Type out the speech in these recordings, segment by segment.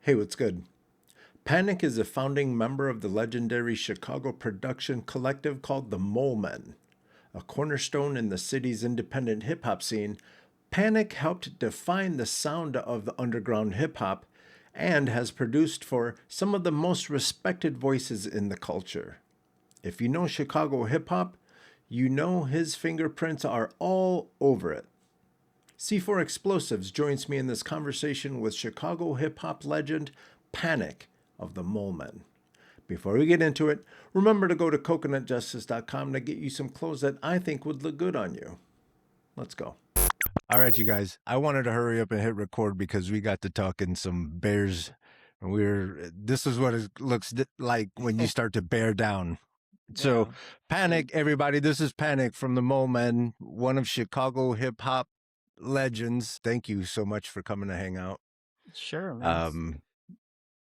Hey, what's good? Panik is a founding member of the legendary Chicago production collective called the Molemen. A cornerstone in the city's independent hip hop scene, Panik helped define the sound of the underground hip hop and has produced for some of the most respected voices in the culture. If you know Chicago hip hop, you know his fingerprints are all over it. C4 Explosives joins me in this conversation with Chicago hip hop legend Panik of the Molemen. Before we get into it, remember to go to coconutjustice.com to get you some clothes that I think would look good on you. Let's go. All right, you guys. I wanted to hurry up and hit record because we got to talking some bears. And this is what it looks like when you start to bear down. So, Panik, everybody. This is Panik from the Molemen, one of Chicago hip hop legends. Thank you so much for coming to hang out. Sure, man.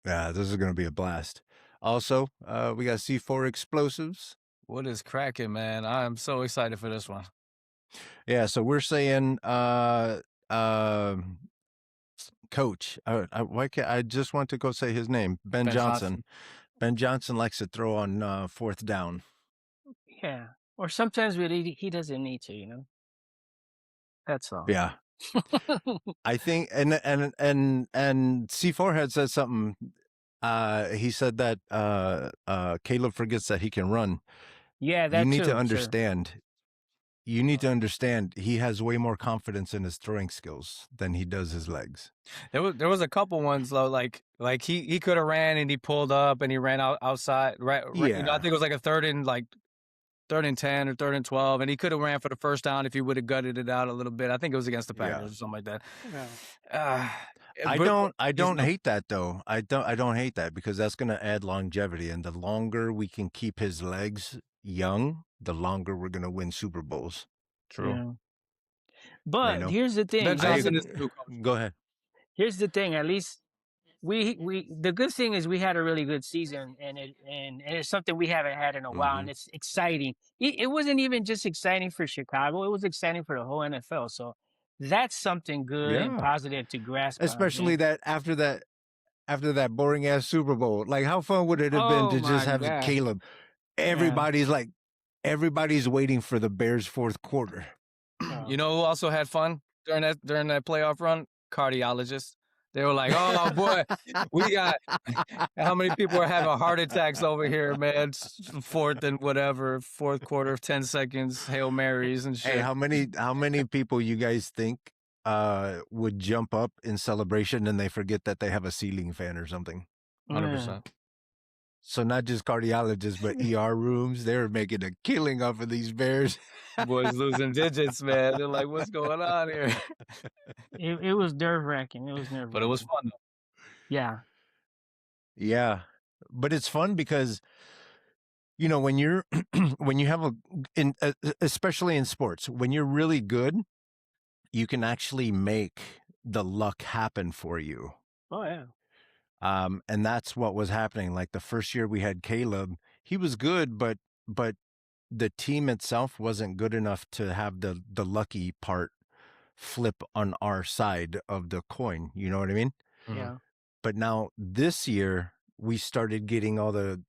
Yeah, this is going to be a blast. Also, we got C4 Explosives. What is cracking, man? I'm so excited for this one. Yeah, so we're saying, Coach. Why can't I just want to go say his name? Ben Johnson. Ben Johnson likes to throw on fourth down. Yeah. Or sometimes he doesn't need to, you know. That's all. Yeah. I think and C4 had said something. He said that Caleb forgets that he can run. Yeah, that you need too, to understand. Sure. You need to understand he has way more confidence in his throwing skills than he does his legs. There was a couple ones though, like he could have ran and he pulled up and he ran outside. Right. Yeah. You know, I think it was like a third and 10 or third and 12, and he could have ran for the first down if he would have gutted it out a little bit. I think it was against the Packers or something like that. Yeah. I don't hate that though. I don't hate that because that's going to add longevity, and the longer we can keep his legs young, the longer we're going to win Super Bowls. True. Yeah. But here's the thing. Ben Johnson is too. Go ahead. Here's the thing. At least we the good thing is we had a really good season, and it's something we haven't had in a while, and it's exciting. It wasn't even just exciting for Chicago; it was exciting for the whole NFL. So that's something good and positive to grasp. Especially that after that boring ass Super Bowl, like how fun would it have been to just have Caleb? Everybody's waiting for the Bears' fourth quarter. You know who also had fun during that playoff run? Cardiologists. They were like, "Oh boy, we got how many people are having heart attacks over here, man? Fourth quarter, 10 seconds, Hail Marys and shit." Hey, how many people you guys think would jump up in celebration and they forget that they have a ceiling fan or something? 100%. So not just cardiologists, but ER rooms, they're making a killing off of these Bears. Boys losing digits, man. They're like, what's going on here? It was nerve-wracking. But it was fun, though. Yeah. Yeah. But it's fun because, you know, when you have especially in sports, when you're really good, you can actually make the luck happen for you. Oh, yeah. And that's what was happening. Like the first year we had Caleb, he was good, but the team itself wasn't good enough to have the lucky part flip on our side of the coin. You know what I mean? Yeah. But now this year we started getting all the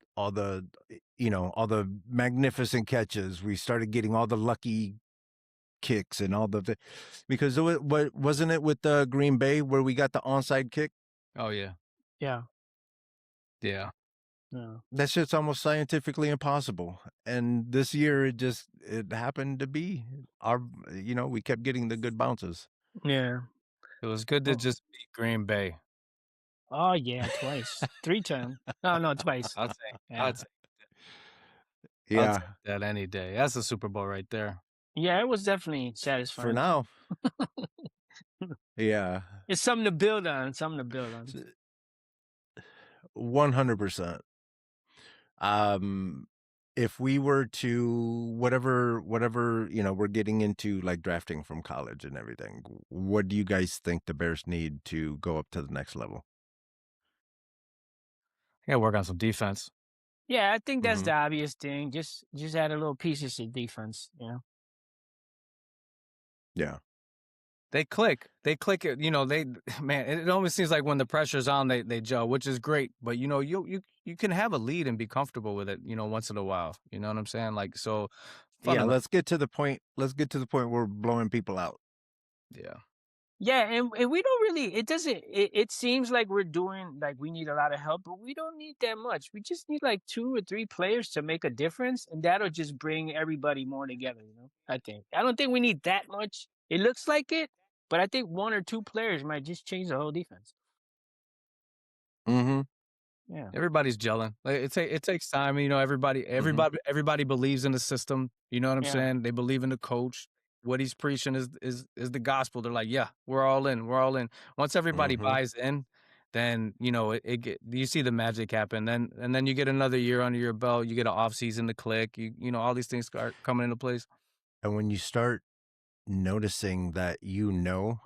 magnificent catches. We started getting all the lucky kicks and all because what wasn't it with Green Bay where we got the onside kick? Oh yeah. Yeah. Yeah. No. That shit's almost scientifically impossible. And this year it happened to be we kept getting the good bounces. Yeah. It was good to just beat Green Bay. Oh yeah, twice. 3 times. No, twice. I'd say yeah. that any day. That's a Super Bowl right there. Yeah, it was definitely satisfying. For now. Yeah. It's something to build on. 100%. If we were to whatever, we're getting into like drafting from college and everything, what do you guys think the Bears need to go up to the next level? Yeah, work on some defense. Yeah, I think that's the obvious thing. Just add a little pieces to defense, you know. Yeah. they click. They click it. You know, man. It almost seems like when the pressure's on, they gel, which is great. But you know, you can have a lead and be comfortable with it. You know, once in a while. You know what I'm saying? Like so. Yeah, let's get to the point. Let's get to the point where we're blowing people out. Yeah. Yeah, and we don't really. It doesn't. It seems like we're doing like we need a lot of help, but we don't need that much. We just need like 2 or 3 players to make a difference, and that'll just bring everybody more together. You know, I think. I don't think we need that much. It looks like it, but I think 1 or 2 players might just change the whole defense. Mm-hmm. Yeah, everybody's gelling. Like it takes time. You know, everybody believes in the system. You know what I'm saying? They believe in the coach. What he's preaching is the gospel. They're like, yeah, we're all in. We're all in. Once everybody buys in, then you know you see the magic happen. And then you get another year under your belt. You get an off season to click. You know all these things start coming into place. And when you start noticing that,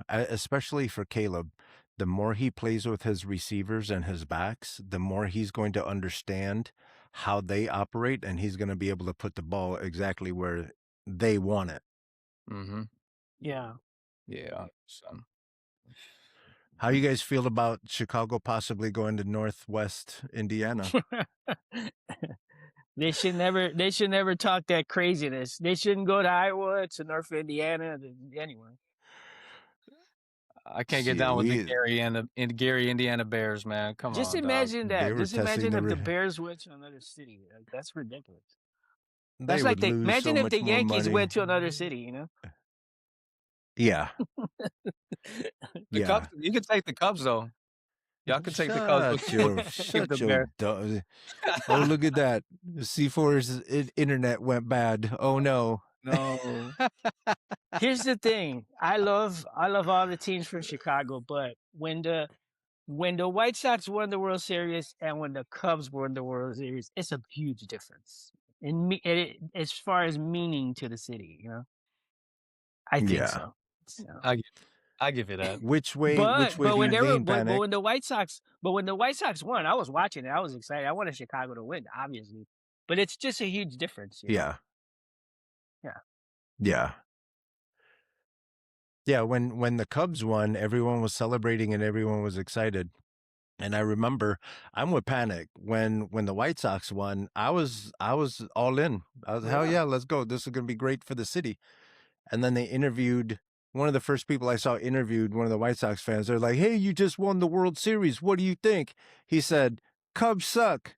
especially for Caleb, the more he plays with his receivers and his backs, the more he's going to understand how they operate, and he's going to be able to put the ball exactly where they want it. Mm-hmm. yeah. How you guys feel about Chicago possibly going to Northwest Indiana? They should never talk that craziness. They shouldn't go to Iowa, to North Indiana, to anywhere. I can't get down with the Gary, Indiana Bears, man. Come on, just imagine dog. that. Just imagine if the Bears went to another city. Like, that's ridiculous. That's like imagine if the Yankees went to another city. You know? Yeah. The Cubs. You can take the Cubs though. Y'all can take the Cubs. Shut your Oh, look at that. Cefore's internet went bad. Oh no. No. Here's the thing. I love all the teams from Chicago, but when the White Sox won the World Series and when the Cubs won the World Series, it's a huge difference as far as meaning to the city. You know, I think so. I give you that. Which way do you lean, Panik? But when the White Sox won, I was watching it. I was excited. I wanted Chicago to win, obviously, but it's just a huge difference. You know? Yeah. When the Cubs won, everyone was celebrating and everyone was excited. And I remember, I'm with Panik. When the White Sox won, I was all in. I was hell yeah, let's go. This is gonna be great for the city. And then they interviewed one of the first people I saw interviewed one of the White Sox fans. They're like, "Hey, you just won the World Series. What do you think?" He said, "Cubs suck."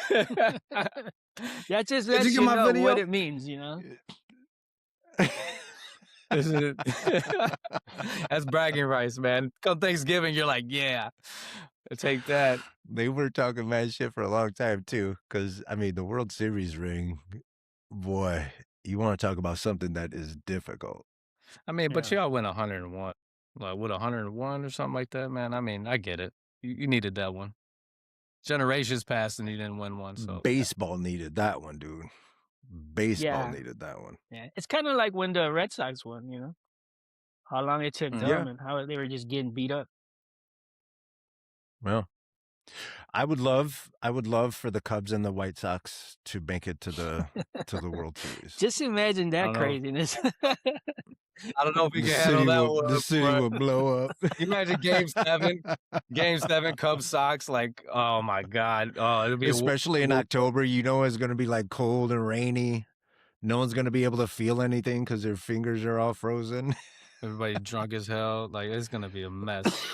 That just lets you know what it means, you know. That's bragging rights, man. Come Thanksgiving, you're like, yeah, take that. They were talking mad shit for a long time too, because I mean, the World Series ring, boy, you want to talk about something that is difficult. I mean, but y'all win 101, like what 101 or something like that, man. I mean, I get it. You needed that one. Generations passed and you didn't win one. So baseball needed that one, dude. Baseball needed that one. Yeah, it's kind of like when the Red Sox won. You know, how long it took them and how they were just getting beat up. Well, I would love for the Cubs and the White Sox to make it to the World Series. Just imagine that craziness. I don't know if we can handle that one. The city will blow up. Imagine Game 7, Cubs Sox. Like, oh my God. Oh, it'll be especially in October. You know, it's going to be like cold and rainy. No one's going to be able to feel anything because their fingers are all frozen. Everybody drunk as hell. Like, it's going to be a mess.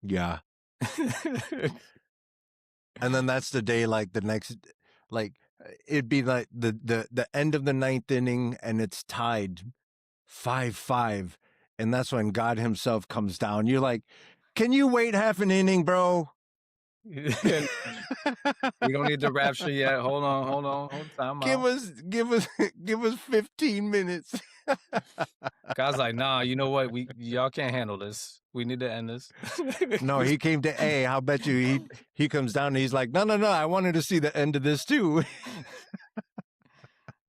Yeah. And then that's the day, like the next, like it'd be like the end of the 9th inning and it's tied 5-5. And that's when God himself comes down. You're like, can you wait half an inning, bro? We don't need the rapture yet. Hold on. Time give us 15 minutes. God's like, nah, you know what? Y'all can't handle this. We need to end this. No, he came to A. I'll bet you he comes down and he's like, no, I wanted to see the end of this too.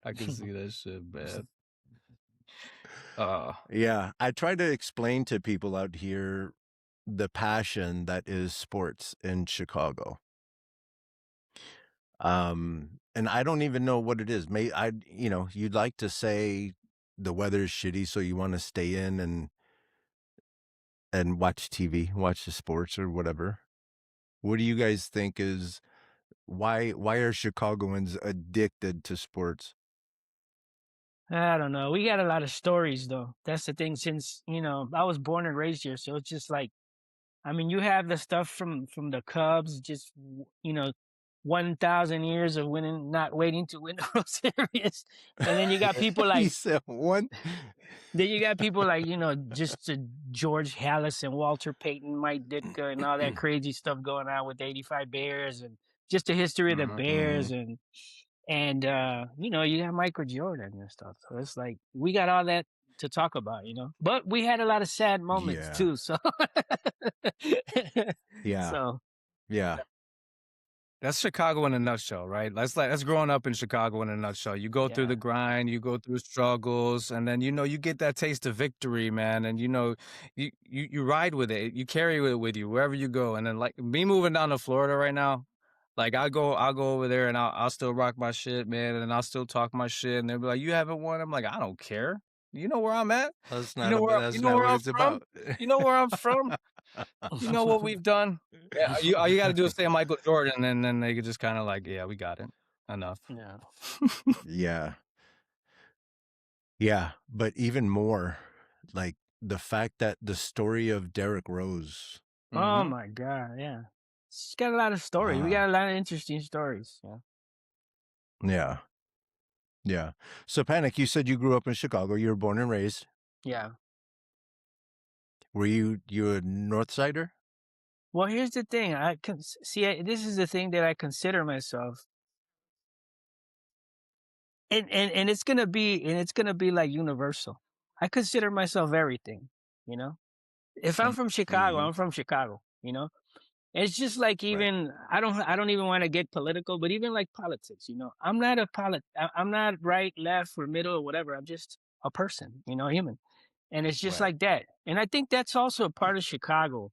I can see that shit, man. Yeah, I try to explain to people out here the passion that is sports in Chicago. And I don't even know what it is. You'd like to say the weather's shitty, so you want to stay in and and watch TV, watch the sports or whatever. What do you guys think is why are Chicagoans addicted to sports? I don't know. We got a lot of stories though. That's the thing. Since I was born and raised here, so it's just like, I mean, you have the stuff from the Cubs, just 1,000 years of winning, not waiting to win the World Series, and then you got people He like said one. then you got people like just George Hallis and Walter Payton, Mike Ditka, and all that crazy stuff going on with the '85 Bears, and just the history of the Bears, and you got Michael Jordan and stuff. So it's like we got all that to talk about, But we had a lot of sad moments Yeah. too. So Yeah. so Yeah. That's Chicago in a nutshell, right? That's growing up in Chicago in a nutshell. You go through yeah. the grind, you go through struggles, and then you get that taste of victory, man. And you ride with it, you carry it with you wherever you go. And then like me moving down to Florida right now, like I'll go over there and I'll still rock my shit, man, and I'll still talk my shit. And they'll be like, "You haven't won?" I'm like, "I don't care. You know where I'm at. That's You not know about, where that's not what I'm it's from. about. You know where I'm from. You know what we've done." Yeah, all you got to do is say Michael Jordan, and then they could just kind of like, yeah, we got it. Enough. Yeah. Yeah. Yeah, but even more, like the fact that the story of Derrick Rose. Oh my God, yeah. She's got a lot of stories. We got a lot of interesting stories. Yeah. Yeah. Yeah. So Panic, you said you grew up in Chicago. You were born and raised. Yeah. Were you a North Sider? Well, here's the thing. This is the thing that I consider myself. And it's gonna be like universal. I consider myself everything, If I'm from Chicago, I'm from Chicago, It's just like Right. even I don't even want to get political, but even like politics, I'm not I'm not right, left, or middle or whatever. I'm just a person, human. And it's just Right. like that. And I think that's also a part of Chicago.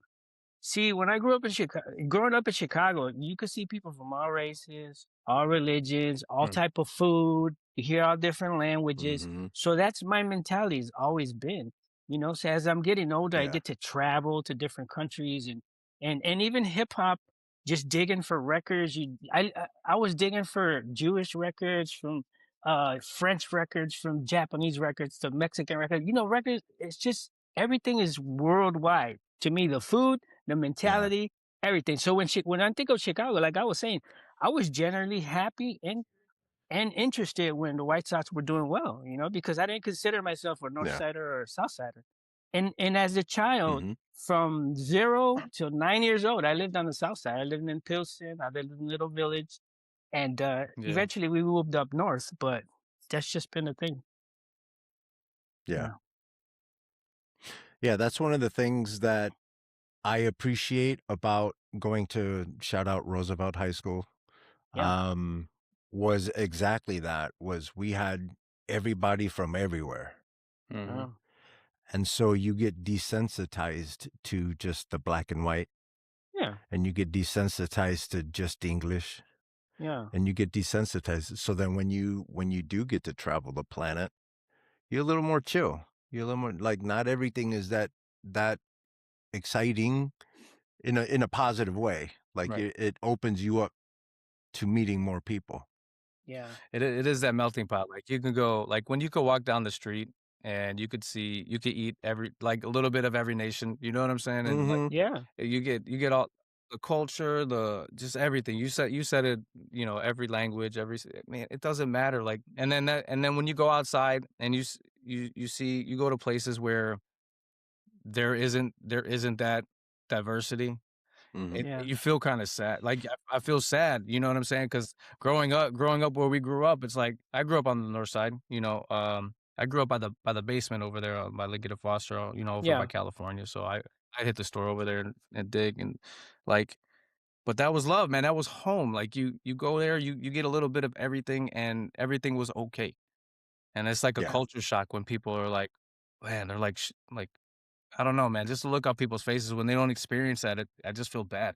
See, when I grew up in growing up in Chicago, you could see people from all races, all religions, all type of food. You hear all different languages. Mhm. So that's my mentality has always been, So as I'm getting older, I Yeah. get to travel to different countries and even hip hop. Just digging for records. I was digging for Jewish records, from French records, from Japanese records to Mexican records. Records. It's just everything is worldwide to me. The food, the mentality, everything. So when I think of Chicago, like I was saying, I was generally happy and interested when the White Sox were doing well, because I didn't consider myself a North Yeah. Sider or a South Sider. And as a child, Mhm. from 0 to 9 years old, I lived on the South Side. I lived in Pilsen. I lived in a little village, and eventually we moved up north. But that's just been a thing. Yeah. Yeah, that's one of the things that I appreciate about going to shout out Roosevelt High School. Yeah. Was exactly that. Was we had everybody from everywhere. Oh, And so you get desensitized to just the black and white, yeah. and you get desensitized to just English, Yeah. and you get desensitized. So then when you do get to travel the planet, you're a little more chill. You're a little more like, not everything is that exciting in a positive way. Like Right. it opens you up to meeting more people. Yeah. It is that melting pot. Like you can go, like when you could walk down the street and you could eat like a little bit of every nation. You know what I'm saying? And like Yeah. you get all the culture, just everything. You said it. Every language, man. It doesn't matter. Like and then when you go outside and you go to places where there isn't that diversity. Yeah. You feel kind of sad. Like I feel sad, you know what I'm saying? Because growing up where we grew up, it's like I grew up on the north side. I grew up by the basement over there by Lincoln and Foster, over by Yeah. California. So I hit the store over there and dig and like, but that was love, man. That was home. Like you go there, you get a little bit of everything, and everything was okay. And it's like a Yeah. culture shock when people are like, man, they're like like I don't know, man. Just to look on people's faces when they don't experience that, I just feel bad.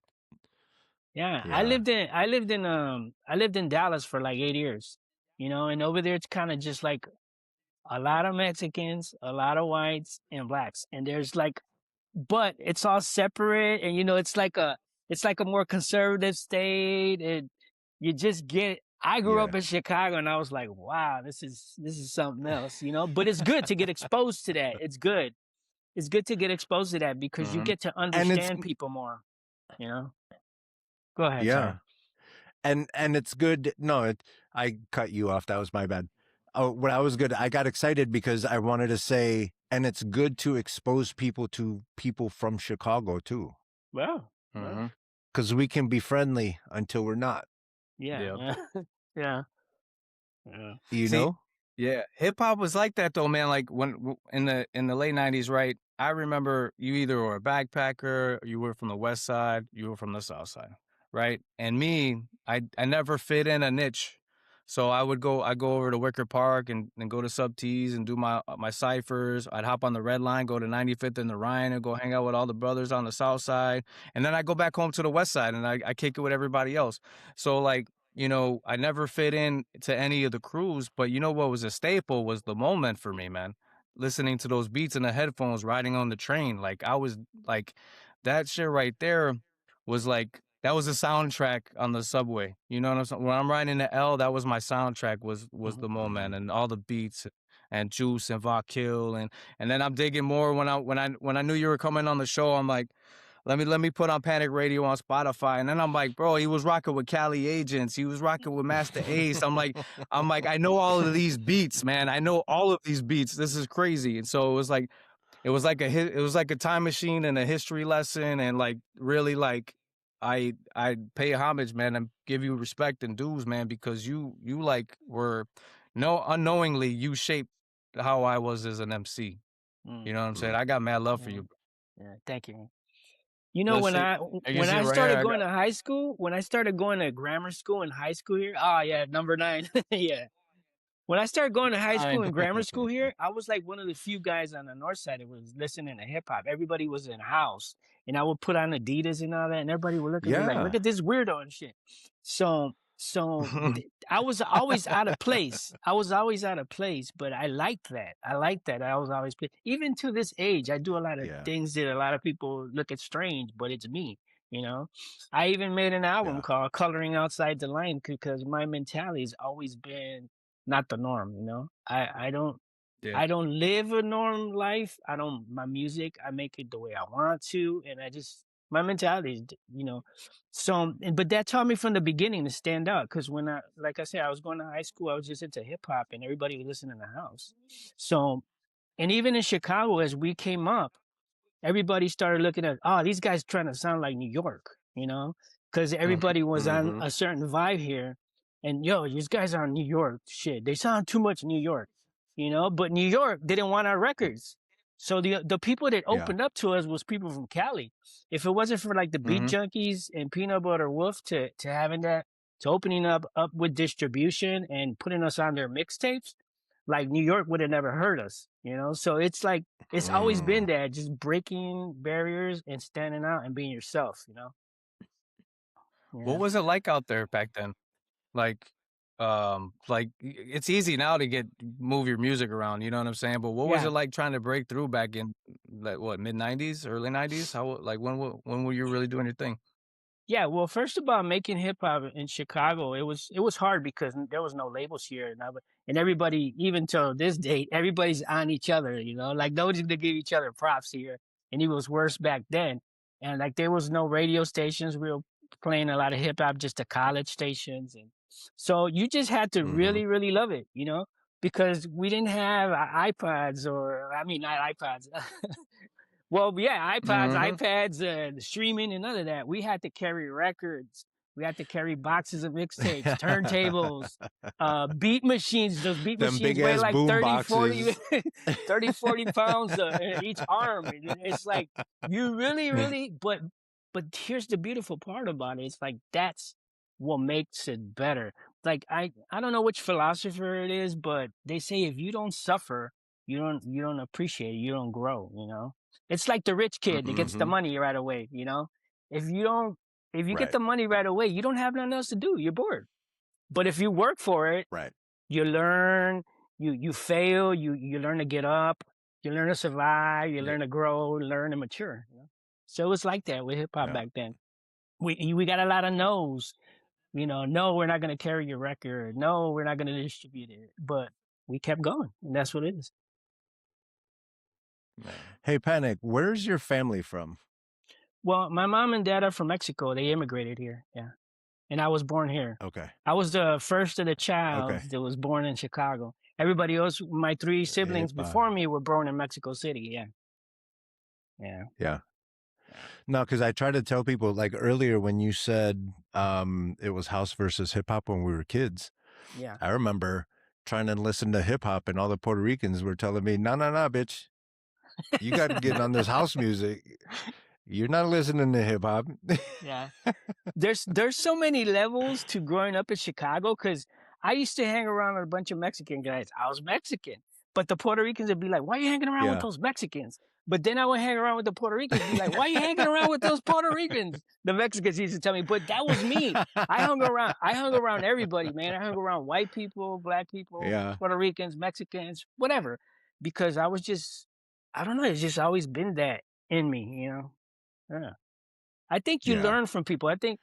Yeah. Yeah. I lived in Dallas for like 8 years, and over there it's kind of just like a lot of Mexicans, a lot of whites and blacks. And there's like but it's all separate, and it's like a more conservative state, and you just get. I grew up in Chicago, and I was like, wow, this is something else, But it's good to get exposed to that. It's good. It's good to get exposed to that because you get to understand people more. Go ahead. Sorry. And it's good. No, I cut you off. That was my bad. Oh, what I was good. I got excited because I wanted to say, and it's good to expose people to people from Chicago too. Well, because we can be friendly until we're not. Yeah. Yeah. You know? Yeah, hip hop was like that though, man. Like when in the late '90s, right? I remember you either were a backpacker, you were from the West Side, you were from the South Side, right? And me, I never fit in a niche, so I go over to Wicker Park and go to Sub T's and do my ciphers. I'd hop on the Red Line, go to 95th and the Ryan, and go hang out with all the brothers on the South Side, and then I go back home to the West Side and I kick it with everybody else. So like, I never fit in to any of the crews, but what was a staple was the moment for me, man. Listening to those beats in the headphones, riding on the train. Like I was like, that shit right there was like, that was a soundtrack on the subway. You know what I'm saying? When I'm riding the L, that was my soundtrack was the moment and all the beats and Juice and Vakil and then I'm digging more when I knew you were coming on the show. I'm like, let me put on Panik Radio on Spotify. And then I'm like, bro, he was rocking with Cali Agents. He was rocking with Master Ace. I'm like, I know all of these beats, man. I know all of these beats. This is crazy. And so it was like a time machine and a history lesson. And like, really like, I pay homage, man, and give you respect and dues, man, because you like were unknowingly you shaped how I was as an MC. You know what I'm saying? I got mad love for you. Yeah, thank you. When I started going to high school, when I started going to grammar school and high school here, number 9. Yeah. When I started going to high school and grammar school here, I was like one of the few guys on the north side that was listening to hip hop. Everybody was in house, and I would put on Adidas and all that, and everybody would look at me like, look at this weirdo and shit. So I was always out of place. But I liked that. I was always, even to this age, I do a lot of things that a lot of people look at strange, but it's me. I even made an album called Coloring Outside the Line because my mentality has always been not the norm. I don't live a norm life. My music, I make it the way I want to, and my mentality is, so, but that taught me from the beginning to stand out. Cause like I said, I was going to high school, I was just into hip hop and everybody was listening in the house. So, and even in Chicago, as we came up, everybody started looking at, these guys trying to sound like New York, cause everybody was on a certain vibe here. And these guys are New York shit. They sound too much New York, but New York didn't want our records. So the people that opened up to us was people from Cali. If it wasn't for like the Beat Junkies and Peanut Butter Wolf to having that, to opening up with distribution and putting us on their mixtapes, like New York would have never heard us, So it's like, it's always been that, just breaking barriers and standing out and being yourself, Yeah. What was it like out there back then? Like it's easy now to move your music around, you know what I'm saying? But what was it like trying to break through back in like mid 90s, early 90s? How like when were you really doing your thing? Yeah, well, first about making hip hop in Chicago, it was hard because there was no labels here, and everybody, even till this date, everybody's on each other, like nobody's gonna give each other props here, and it was worse back then, and like there was no radio stations. We were playing a lot of hip hop just to college stations, and so you just had to really, really love it, because we didn't have iPods not iPods. Well, yeah, iPads, streaming and none of that. We had to carry records. We had to carry boxes of mixtapes, turntables, beat machines. Those beat Them machines weigh like 30, 40 pounds each arm. It's like, you really, really, but here's the beautiful part about it. It's like, that's what makes it better. Like, I don't know which philosopher it is, but they say if you don't suffer, you don't appreciate it, you don't grow, It's like the rich kid that gets the money right away, If you get the money right away, you don't have nothing else to do. You're bored. But if you work for it, you learn, you fail, you learn to get up, You learn to survive, you learn to grow, learn to mature. You know? So it was like that with hip hop back then. We got a lot of no's. You know, no, we're not going to carry your record. No, we're not going to distribute it. But we kept going, and that's what it is. Hey, Panik, where's your family from? Well, my mom and dad are from Mexico. They immigrated here. Yeah. And I was born here. Okay. I was the first of the child that was born in Chicago. Everybody else, my 3 siblings before me were born in Mexico City. Yeah. Yeah. Yeah. No, because I try to tell people, like earlier when you said it was house versus hip hop when we were kids. Yeah. I remember trying to listen to hip hop and all the Puerto Ricans were telling me, no, bitch. You got to get on this house music. You're not listening to hip hop. Yeah. There's so many levels to growing up in Chicago, because I used to hang around with a bunch of Mexican guys. I was Mexican. But the Puerto Ricans would be like, why are you hanging around with those Mexicans? But then I would hang around with the Puerto Ricans and be like, why are you hanging around with those Puerto Ricans? The Mexicans used to tell me, but that was me. I hung around everybody, man. I hung around white people, black people, Puerto Ricans, Mexicans, whatever. Because I was just, I don't know, it's just always been that in me, you know? Yeah. I think you learn from people. I think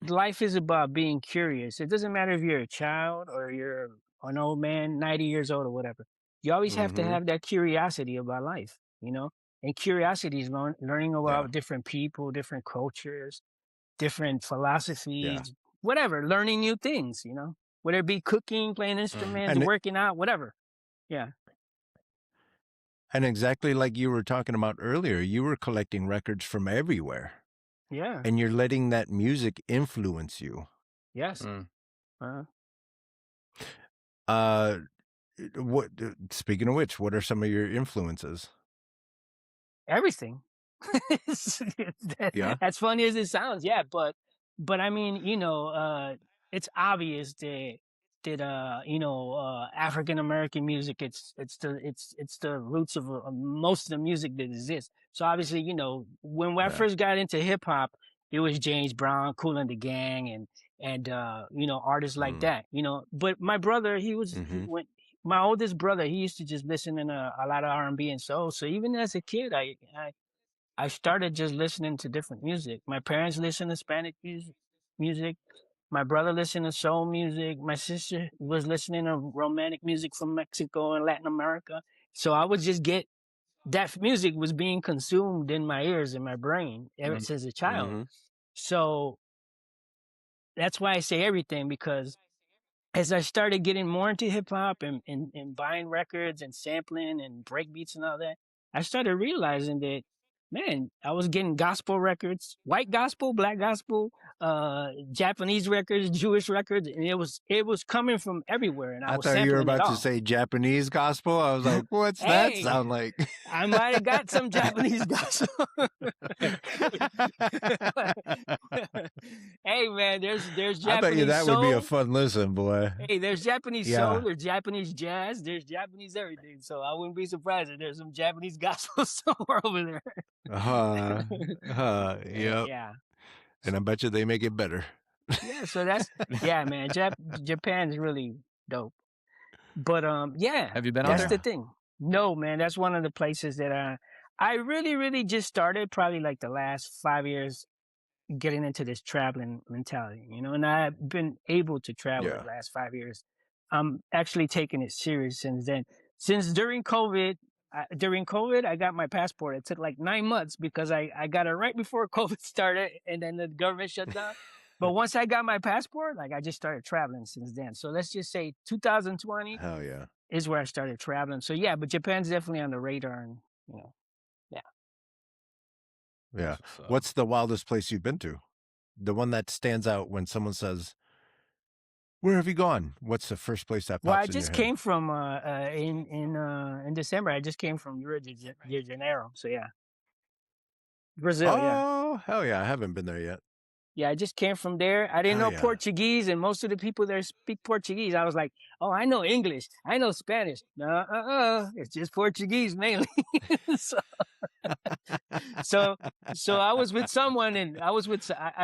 life is about being curious. It doesn't matter if you're a child or you're an old man, 90 years old or whatever. You always have to have that curiosity about life, you know? And curiosity is learning about different people, different cultures, different philosophies, whatever, learning new things, you know? Whether it be cooking, playing instruments, working out, whatever. Yeah. And exactly like you were talking about earlier, you were collecting records from everywhere. Yeah. And you're letting that music influence you. Yes. What? Speaking of which, what are some of your influences? Everything. As funny as it sounds, but I mean, you know, it's obvious that African American music, it's the roots of most of the music that exists. So obviously, you know, when I first got into hip hop, it was James Brown, Kool and the Gang, and you know, artists like that, you know. But my brother, my oldest brother, he used to just listen to a lot of R&B and soul. So even as a kid, I started just listening to different music. My parents listened to Spanish music. My brother listened to soul music. My sister was listening to romantic music from Mexico and Latin America. So I would just get that music was being consumed in my ears and my brain ever since a child. So that's why I say everything, because as I started getting more into hip hop and buying records and sampling and breakbeats and all that, I started realizing that, man, I was getting gospel records, white gospel, black gospel, Japanese records, Jewish records, and it was coming from everywhere. And I was thought you were sampling it about to all. say Japanese gospel. I was like, what's that sound like? I might have got some Japanese gospel. Hey man, there's Japanese I bet you that soul. would be a fun listen, boy. Hey, there's Japanese soul, there's Japanese jazz, there's Japanese everything. So I wouldn't be surprised if there's some Japanese gospel somewhere over there. Yep. Yeah. And I bet you they make it better. Yeah, so that's man. Japan's really dope. But yeah. Have you been out That's there? the thing. No, man, that's one of the places that I really just started probably like the last 5 years getting into this traveling mentality, you know, and I've been able to travel the last 5 years. I'm actually taking it serious since then. Since during COVID, I got my passport. It took like 9 months because I got it right before COVID started and then the government shut down. But once I got my passport, like I just started traveling since then. So let's just say 2020 Hell yeah. is where I started traveling. So yeah, but Japan's definitely on the radar, and you know, yeah. What's the wildest place you've been to? The one that stands out when someone says, "Where have you gone?" What's the first place that pops well, I in your just head? came from in December. I just came from Rio de Janeiro. So yeah, Brazil. Yeah. Oh, hell yeah. I haven't been there yet. Yeah, I just came from there. I didn't know Portuguese, and most of the people there speak Portuguese. I was like, oh, I know English. I know Spanish. No, it's just Portuguese mainly. so I was with someone, and I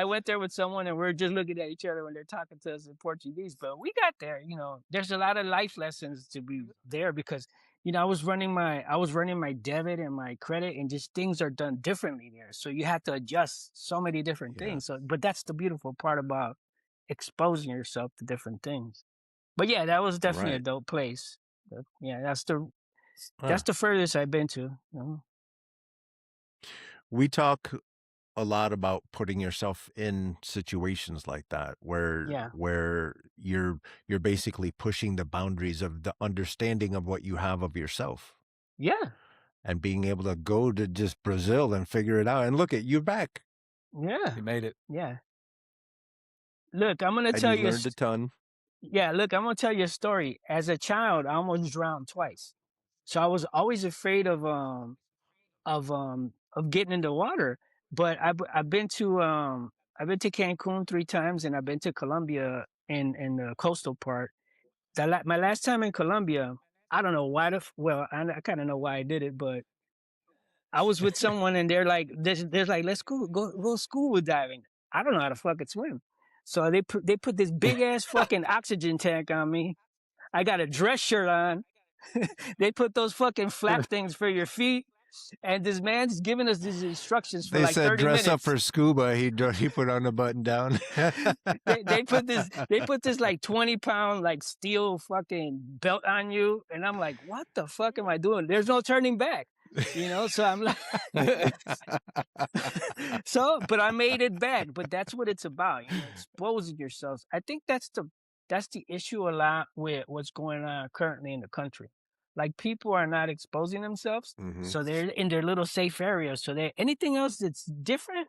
went there with someone, and we are just looking at each other when they're talking to us in Portuguese. But we got there, you know, there's a lot of life lessons to be there because, I was running my debit and my credit, and just things are done differently there. So you have to adjust so many different Yeah. things. So, but that's the beautiful part about exposing yourself to different things. But yeah, that was definitely a Right. dope place. Yeah, that's Huh. the furthest I've been to. We talk a lot about putting yourself in situations like that where Yeah. you're basically pushing the boundaries of the understanding of what you have of yourself Yeah. and being able to go to just Brazil and figure it out. And look at you're back. Yeah. You made it. Yeah. Look, I'm gonna And tell you you. learned a ton. Yeah, look, I'm gonna tell you a story. As a child, I almost drowned twice, so I was always afraid of getting into water. But I've been to Cancun 3 times, and I've been to Colombia in the coastal part. My last time in Colombia, I don't know why I kind of know why I did it, but I was with someone, and they're like, there's like, let's go scuba diving. I don't know how to fucking swim, so they put this big ass fucking oxygen tank on me. I got a dress shirt on. They put those fucking flap things for your feet, and this man's giving us these instructions for They like said 30 dress up minutes. for scuba. He put on a button down. They put this like 20-pound like steel fucking belt on you, and I'm like, what the fuck am I doing? There's no turning back, so I'm like but I made it back. But that's what it's about, exposing yourselves. I think that's the issue a lot with what's going on currently in the country. Like, people are not exposing themselves, so they're in their little safe areas. So anything else that's different,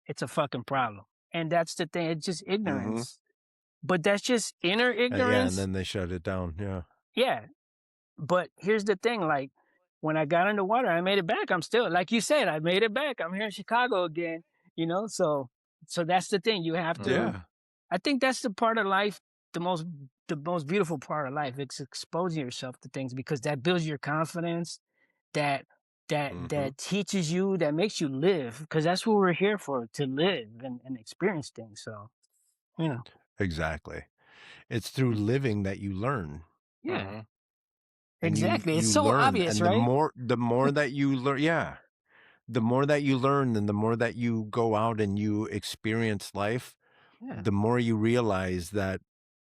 it's a fucking problem. And that's the thing. It's just ignorance. But that's just inner ignorance. Yeah, and then they shut it down. Yeah. Yeah. But here's the thing, like, when I got in the water, I made it back. I'm still, like you said, I made it back. I'm here in Chicago again, so that's the thing. You have to, Yeah. I think that's the part of life, the most beautiful part of life. It's exposing yourself to things, because that builds your confidence, that teaches you, that makes you live, because that's what we're here for, to live and experience things. So, Exactly. It's through living that you learn. yeah. And Exactly. you It's so learn, obvious, and right? the more that you learn, yeah, the more that you learn, and the more that you go out and you experience life, Yeah. the more you realize that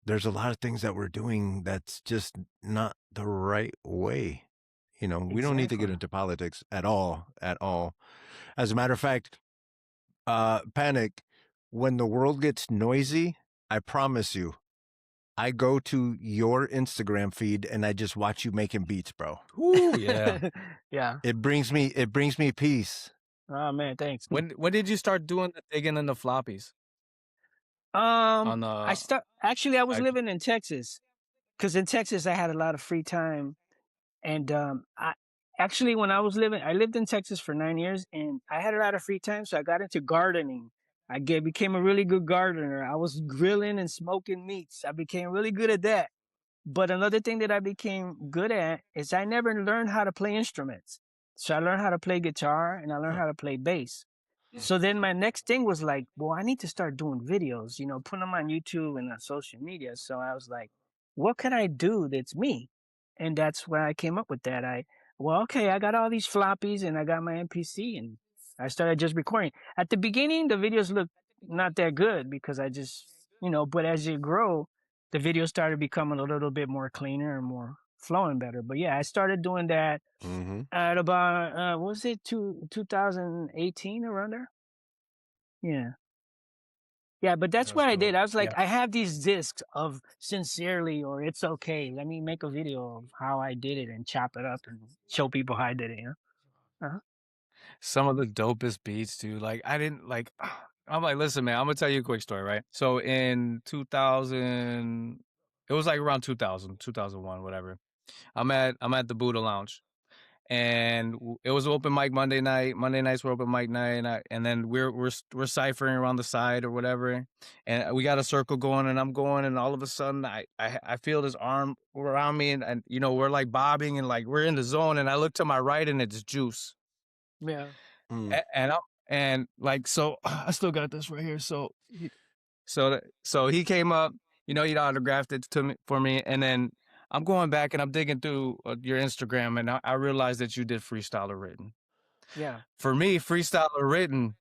there's a lot of things that we're doing that's just not the right way. We don't need to get Exactly. into politics at all. As a matter of fact, Panik, when the world gets noisy, I promise you, I go to your Instagram feed and I just watch you making beats, bro. Ooh, yeah. Yeah. It brings me peace. Oh man, thanks. When did you start doing the digging in the floppies? I was I- living in Texas, because in Texas I had a lot of free time, and when I lived in Texas for 9 years, and I had a lot of free time, so I got into gardening. Became a really good gardener. I was grilling and smoking meats. I became really good at that. But another thing that I became good at is I never learned how to play instruments. So I learned how to play guitar, and I learned how to play bass. So then my next thing was like, well, I need to start doing videos, putting them on YouTube and on social media. So I was like, what could I do that's me? And that's where I came up with that. I got all these floppies, and I got my MPC, and I started just recording. At the beginning, the videos looked not that good, because I just, but as you grow, the videos started becoming a little bit more cleaner and more flowing better. But yeah, I started doing that at about, what was it, 2018, around there? Yeah. Yeah, but that's what I did. I was like, I have these discs of Sincerely or It's Okay. Let me make a video of how I did it and chop it up and show people how I did it, Some of the dopest beats, dude. Like, I didn't like. I'm like, listen, man. I'm gonna tell you a quick story, right? So in 2000, it was like around 2000, 2001, whatever. I'm at the Buddha Lounge, and it was open mic Monday night. Monday nights were open mic night, and then we're ciphering around the side or whatever, and we got a circle going, and I'm going, and all of a sudden I feel this arm around me, and we're like bobbing, and like we're in the zone, and I look to my right, and it's Juice. Yeah. And like, so I still got this right here. So he came up, he autographed it for me, and then I'm going back and I'm digging through your Instagram, and I realized that you did freestyle or written. Yeah. For me, freestyle or written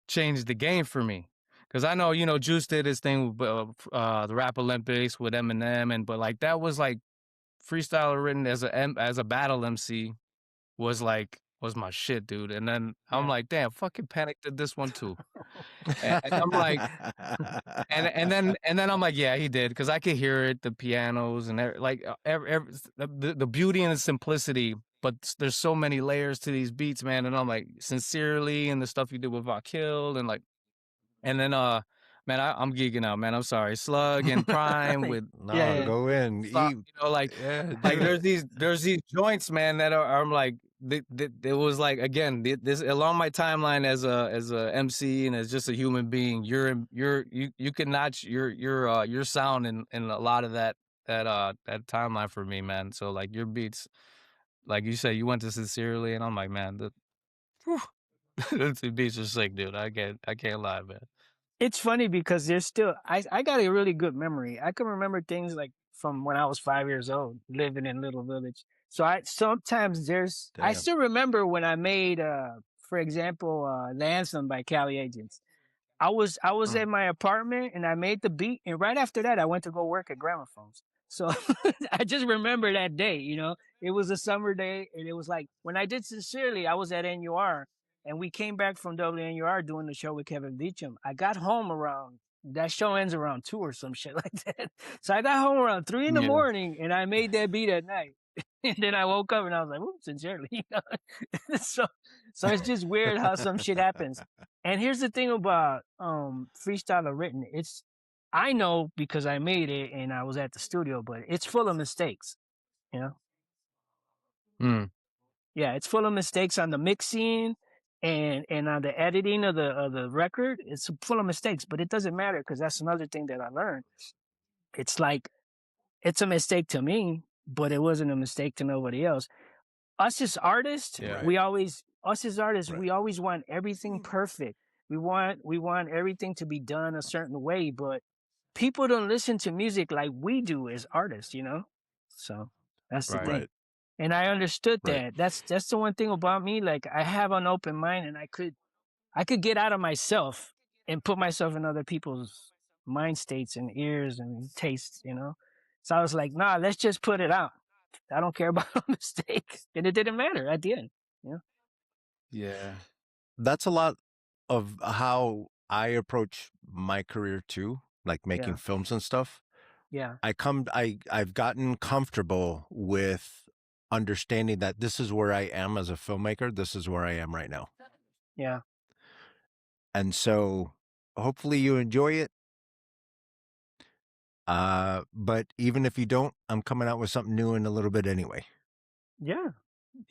changed the game for me. Cause I know, Juice did his thing with the Rap Olympics with Eminem, but like that was like freestyle or written as a battle MC was my shit, dude. And then I'm like, damn, fucking Panik did this one too. And I'm like, and then I'm like, yeah, he did, because I could hear it, the pianos and the beauty and the simplicity. But there's so many layers to these beats, man. And I'm like, sincerely, and the stuff you did with Vakil, and like, and then man, I'm geeking out, man. I'm sorry, Slug and Prime with No, go in. like there's these joints, man, that are I'm like, it was like, again, this along my timeline as a MC and as just a human being, you can notch your sound in a lot of that timeline for me, man. So like your beats, like you said, you went to Sincerely, and I'm like, man, the beats are sick, dude. I can't lie, man. It's funny because there's still I got a really good memory. I can remember things like from when I was 5 years old, living in Little Village. So I sometimes I still remember when I made for example, The Anthem by Cali Agents. I was in my apartment and I made the beat, and right after that I went to go work at Gramophones. So I just remember that day, It was a summer day, and it was like when I did Sincerely, I was at NUR, and we came back from WNUR doing the show with Kevin Beecham. I got home around, that show ends around 2 or some shit like that. So I got home around 3 in the morning, and I made that beat at night. And then I woke up and I was like, "Ooh, Sincerely." So it's just weird how some shit happens. And here's the thing about freestyle or written. I know because I made it and I was at the studio, but it's full of mistakes, you know? Yeah, it's full of mistakes on the mixing and on the editing of the record. It's full of mistakes, but it doesn't matter because that's another thing that I learned. It's like, it's a mistake to me, but it wasn't a mistake to nobody else. Us as artists, we always want everything perfect. We want everything to be done a certain way, but people don't listen to music like we do as artists, So that's the thing. And I understood that. That's the one thing about me. Like, I have an open mind, and I could get out of myself and put myself in other people's mind states and ears and tastes, So I was like, nah, let's just put it out. I don't care about a mistake. And it didn't matter at the end. Yeah. That's a lot of how I approach my career too, like making films and stuff. Yeah. I've gotten comfortable with understanding that this is where I am as a filmmaker. This is where I am right now. Yeah. And so hopefully you enjoy it. But even if you don't, I'm coming out with something new in a little bit anyway. Yeah.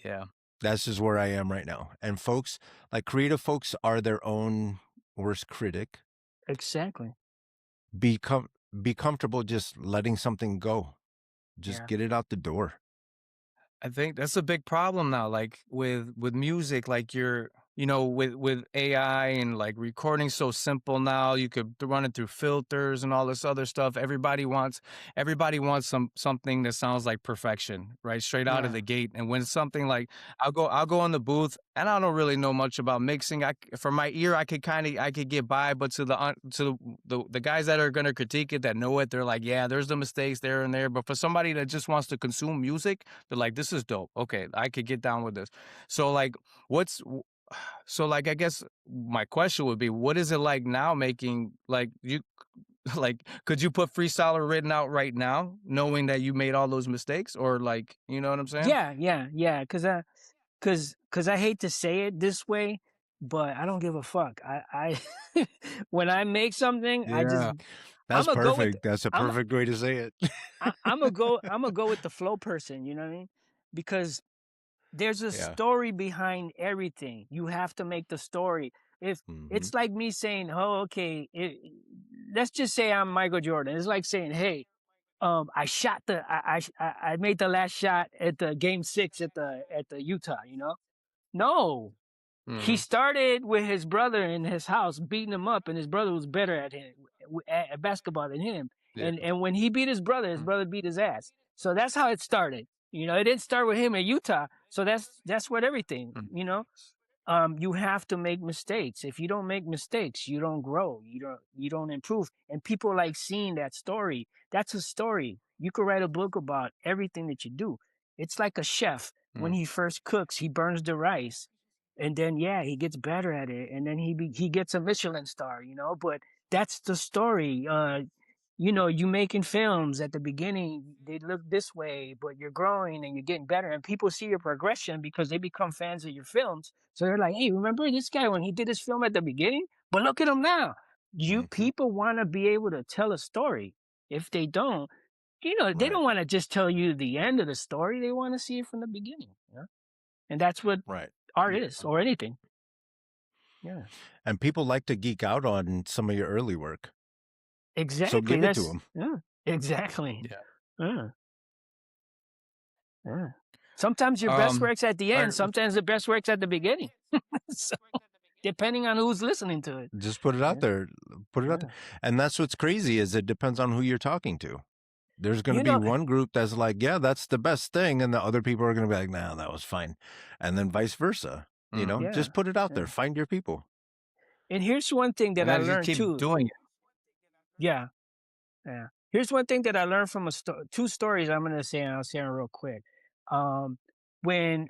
Yeah. That's just where I am right now. And folks, like, creative folks are their own worst critic. Exactly. Be comfortable just letting something go. Just get it out the door. I think that's a big problem now, like with music, like with AI and like recording so simple now. You could run it through filters and all this other stuff. Everybody wants something that sounds like perfection, right? Straight out of the gate. And when something like, I'll go in the booth, and I don't really know much about mixing. For my ear, I could get by, but to the guys that are gonna critique it, that know it, they're like, yeah, there's the mistakes there and there. But for somebody that just wants to consume music, they're like, this is dope. Okay, I could get down with this. So like, I guess my question would be, what is it like now making, like, could you put freestyle or written out right now, knowing that you made all those mistakes? Or like, you know what I'm saying? Yeah. Cause I hate to say it this way, but I don't give a fuck. I when I make something, that's perfect. That's a perfect way to say it. I'm gonna go with the flow person. You know what I mean? Because there's a story behind everything. You have to make the story. If it's like me saying, "Oh, okay," let's just say I'm Michael Jordan. It's like saying, "Hey, I shot I made the last shot at the game 6 at the Utah." No. He started with his brother in his house, beating him up, and his brother was better at him at basketball than him. Yeah. And when he beat his brother beat his ass. So that's how it started. You know, it didn't start with him in Utah. So that's what everything. You know, you have to make mistakes. If you don't make mistakes, you don't grow. You don't improve. And people like seeing that story. That's a story. You could write a book about everything that you do. It's like a chef. When he first cooks, he burns the rice, and then he gets better at it, and then he gets a Michelin star. You know, but that's the story. You know, you making films at the beginning, they look this way, but you're growing and you're getting better, and people see your progression because they become fans of your films. So they're like, hey, remember this guy when he did his film at the beginning? But look at him now. You people want to be able to tell a story. If they don't, you know, they don't want to just tell you the end of the story. They want to see it from the beginning. You know? And that's what art is, or anything. Yeah. And people like to geek out on some of your early work. Exactly. So give it to them. Yeah, exactly. Yeah. Yeah. Sometimes your best work's at the end. Sometimes the best work's at the beginning. So, depending on who's listening to it. Just put it out there. Put it out there. And that's what's crazy is it depends on who you're talking to. There's going to be one group that's like, yeah, that's the best thing. And the other people are going to be like, nah, that was fine. And then vice versa. You know, just put it out there. Find your people. And here's one thing that I learned keep too. Doing it. Yeah. Here's one thing that I learned from two stories I'm going to say, and I'll say them real quick. When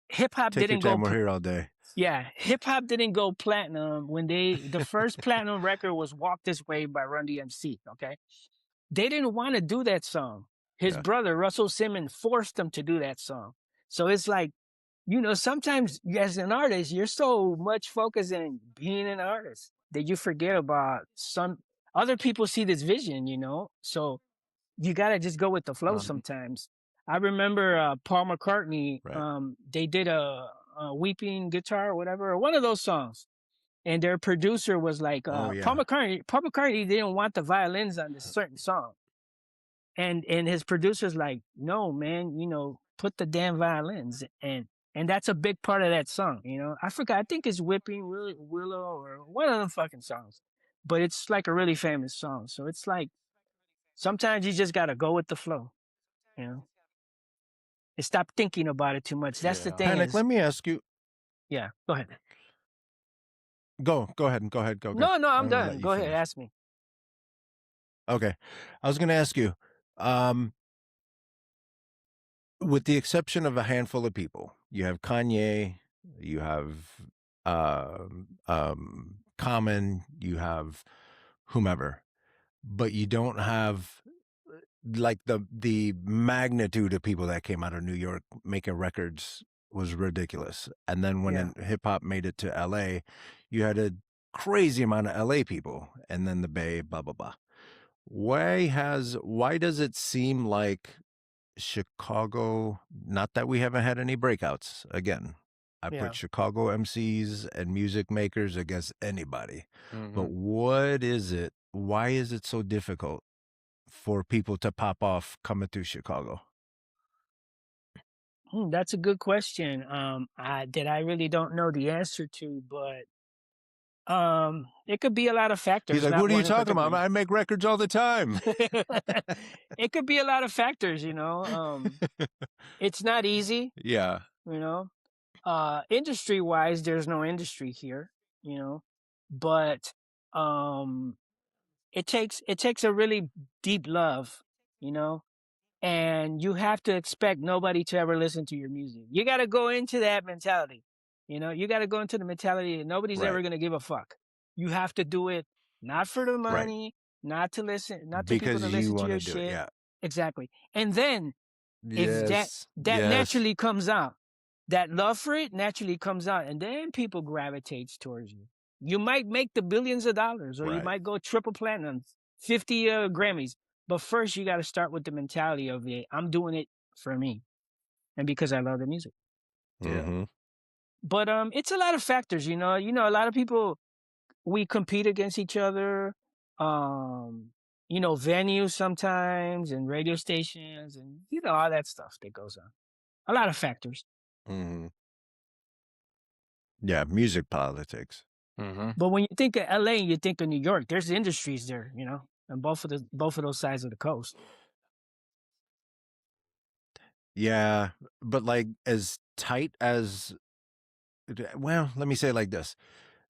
hip hop didn't go, we're here all day. Yeah, hip hop didn't go platinum when the first platinum record was "Walk This Way" by Run DMC. Okay, they didn't want to do that song. His brother Russell Simmons forced them to do that song. So it's like, you know, sometimes as an artist, you're so much focused on being an artist that you forget about some other people see this vision, you know. So you got to just go with the flow sometimes. I remember Paul McCartney, they did a Weeping Guitar or whatever, or one of those songs. And their producer was like, Paul McCartney didn't want the violins on this certain song. And his producer's like, no, man, you know, put the damn violins. And that's a big part of that song, you know. I forgot, I think it's Whipping Willow or one of them fucking songs. But it's like a really famous song. So it's like, sometimes you just got to go with the flow, you know. And stop thinking about it too much. That's the thing. Panik, let me ask you. Yeah, go ahead. Go ahead. Go. No, I'm done. Go ahead, ask me. Okay. I was going to ask you, with the exception of a handful of people, you have Kanye, you have Common, you have whomever, but you don't have like the magnitude of people that came out of New York making records was ridiculous. And then when hip hop made it to LA, you had a crazy amount of LA people, and then the Bay, blah blah blah. Why does it seem like Chicago, not that we haven't had any breakouts, again, I put Chicago MCs and music makers against anybody, but what is it? Why is it so difficult for people to pop off coming through Chicago? That's a good question. That I really don't know the answer to, but it could be a lot of factors. He's like, what are you talking about? I make records all the time. It could be a lot of factors, you know. It's not easy. Yeah. You know, industry wise, there's no industry here, you know, but it takes a really deep love, you know. And you have to expect nobody to ever listen to your music. You got to go into that mentality. You know, you got to go into the mentality that nobody's ever going to give a fuck. You have to do it not for the money, not to listen, not to people to listen to your shit. Exactly. And then if that naturally comes out, that love for it naturally comes out, and then people gravitates towards you. You might make the billions of dollars, or you might go triple platinum, 50 Grammys. But first, you got to start with the mentality of I'm doing it for me, and because I love the music. Mm-hmm. But it's a lot of factors, you know. You know, a lot of people, we compete against each other. You know, venues sometimes, and radio stations, and you know all that stuff that goes on. A lot of factors. Mm-hmm. Yeah, music politics. But when you think of LA and you think of New York, there's industries there, you know, on both of those sides of the coast. Yeah, but like as tight as, well, let me say it like this.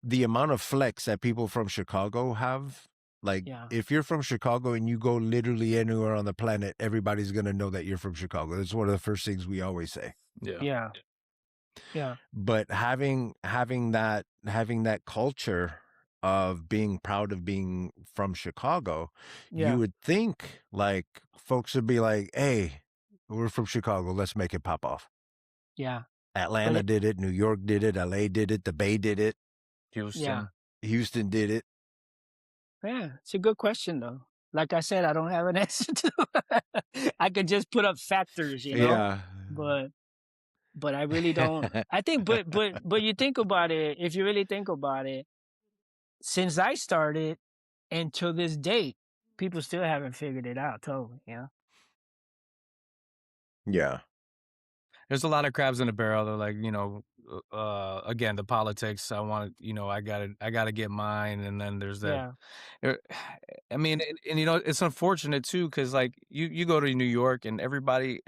The amount of flex that people from Chicago have, like Yeah. if you're from Chicago and you go literally anywhere on the planet, everybody's going to know that you're from Chicago. That's one of the first things we always say. Yeah. Yeah. But having that culture of being proud of being from Chicago, Yeah. you would think like folks would be like, "Hey, we're from Chicago, let's make it pop off." Yeah. Atlanta did it, New York did it, LA did it, the Bay did it, Houston. Houston did it. Yeah, it's a good question though. Like I said, I don't have an answer to it. I could just put up factors, you know. Yeah. But I really don't. I think, but you think about it. If you really think about it, since I started and to this date, people still haven't figured it out totally. You know. Yeah. There's a lot of crabs in the barrel. They're like, you know, again, the politics. I want to, you know, I gotta get mine, and then there's that. Yeah. I mean, and you know, it's unfortunate too, because like you go to New York and everybody,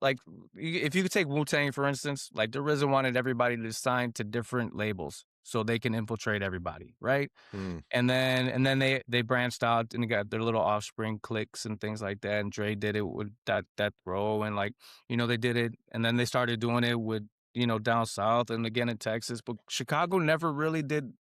like if you could take Wu-Tang for instance, like the RZA wanted everybody to sign to different labels so they can infiltrate everybody, right? And then they branched out and they got their little offspring cliques and things like that. And Dre did it with that row, and like, you know, they did it, and then they started doing it with, you know, down south and again in Texas. But Chicago never really did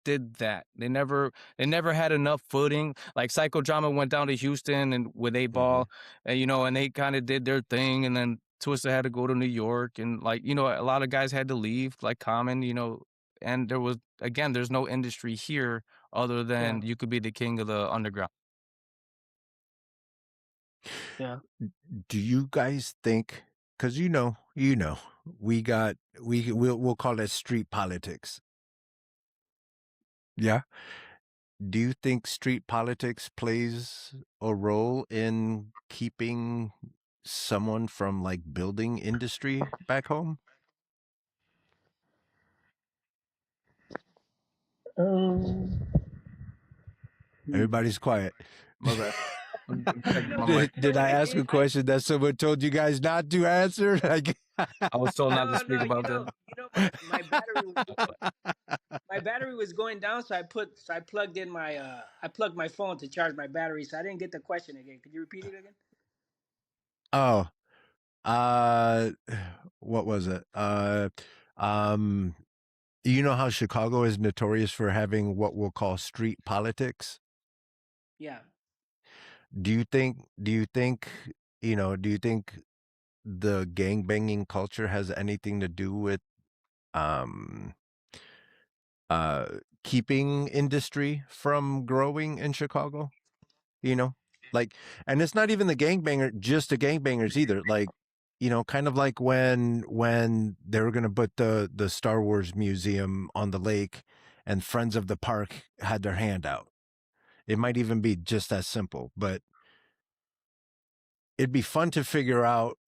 that. They never had enough footing. Like Psychodrama went down to Houston and with 8Ball, and you know, and they kind of did their thing, and then Twista had to go to New York, and like, you know, a lot of guys had to leave, like Common, you know, and there was, again, there's no industry here other than you could be the king of the underground. Yeah. Do you guys think, because we'll call it street politics. Yeah. Do you think street politics plays a role in keeping someone from like building industry back home? Everybody's quiet. My bad. Checking my mic. Did I ask a question that someone told you guys not to answer? I was told not to speak about that. You know, my battery was going down, so I plugged in I plugged my phone to charge my battery, so I didn't get the question again. Could you repeat it again? Oh, what was it? You know how Chicago is notorious for having what we'll call street politics? Yeah. Do you think the gangbanging culture has anything to do with keeping industry from growing in Chicago? You know? Like, and it's not even just the gangbangers either. Like, you know, kind of like when they were going to put the Star Wars museum on the lake and Friends of the Park had their hand out. It might even be just that simple, but it'd be fun to figure out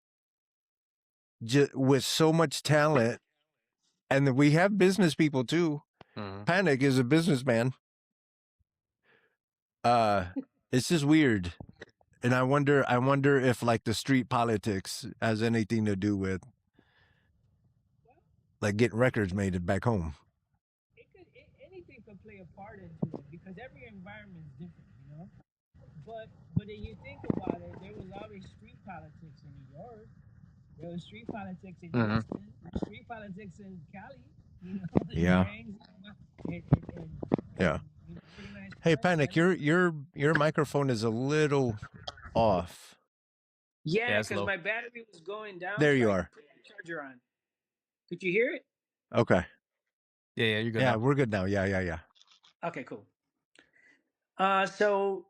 with so much talent, and we have business people too. Panik is a businessman. It's just weird. And I wonder if like the street politics has anything to do with like getting records made back home. Anything could play a part into it because every environment is different, you know. But if you think about it, there was always street politics in New York. There was street politics in Houston. Street politics in Cali. You know. Yeah. Yeah. Hey, Panik, your microphone is a little off. Yeah, because my battery was going down. There you are. Put the charger on. Could you hear it? Okay. Yeah, you're good. Yeah, now. we're good now. Yeah. Okay, cool. So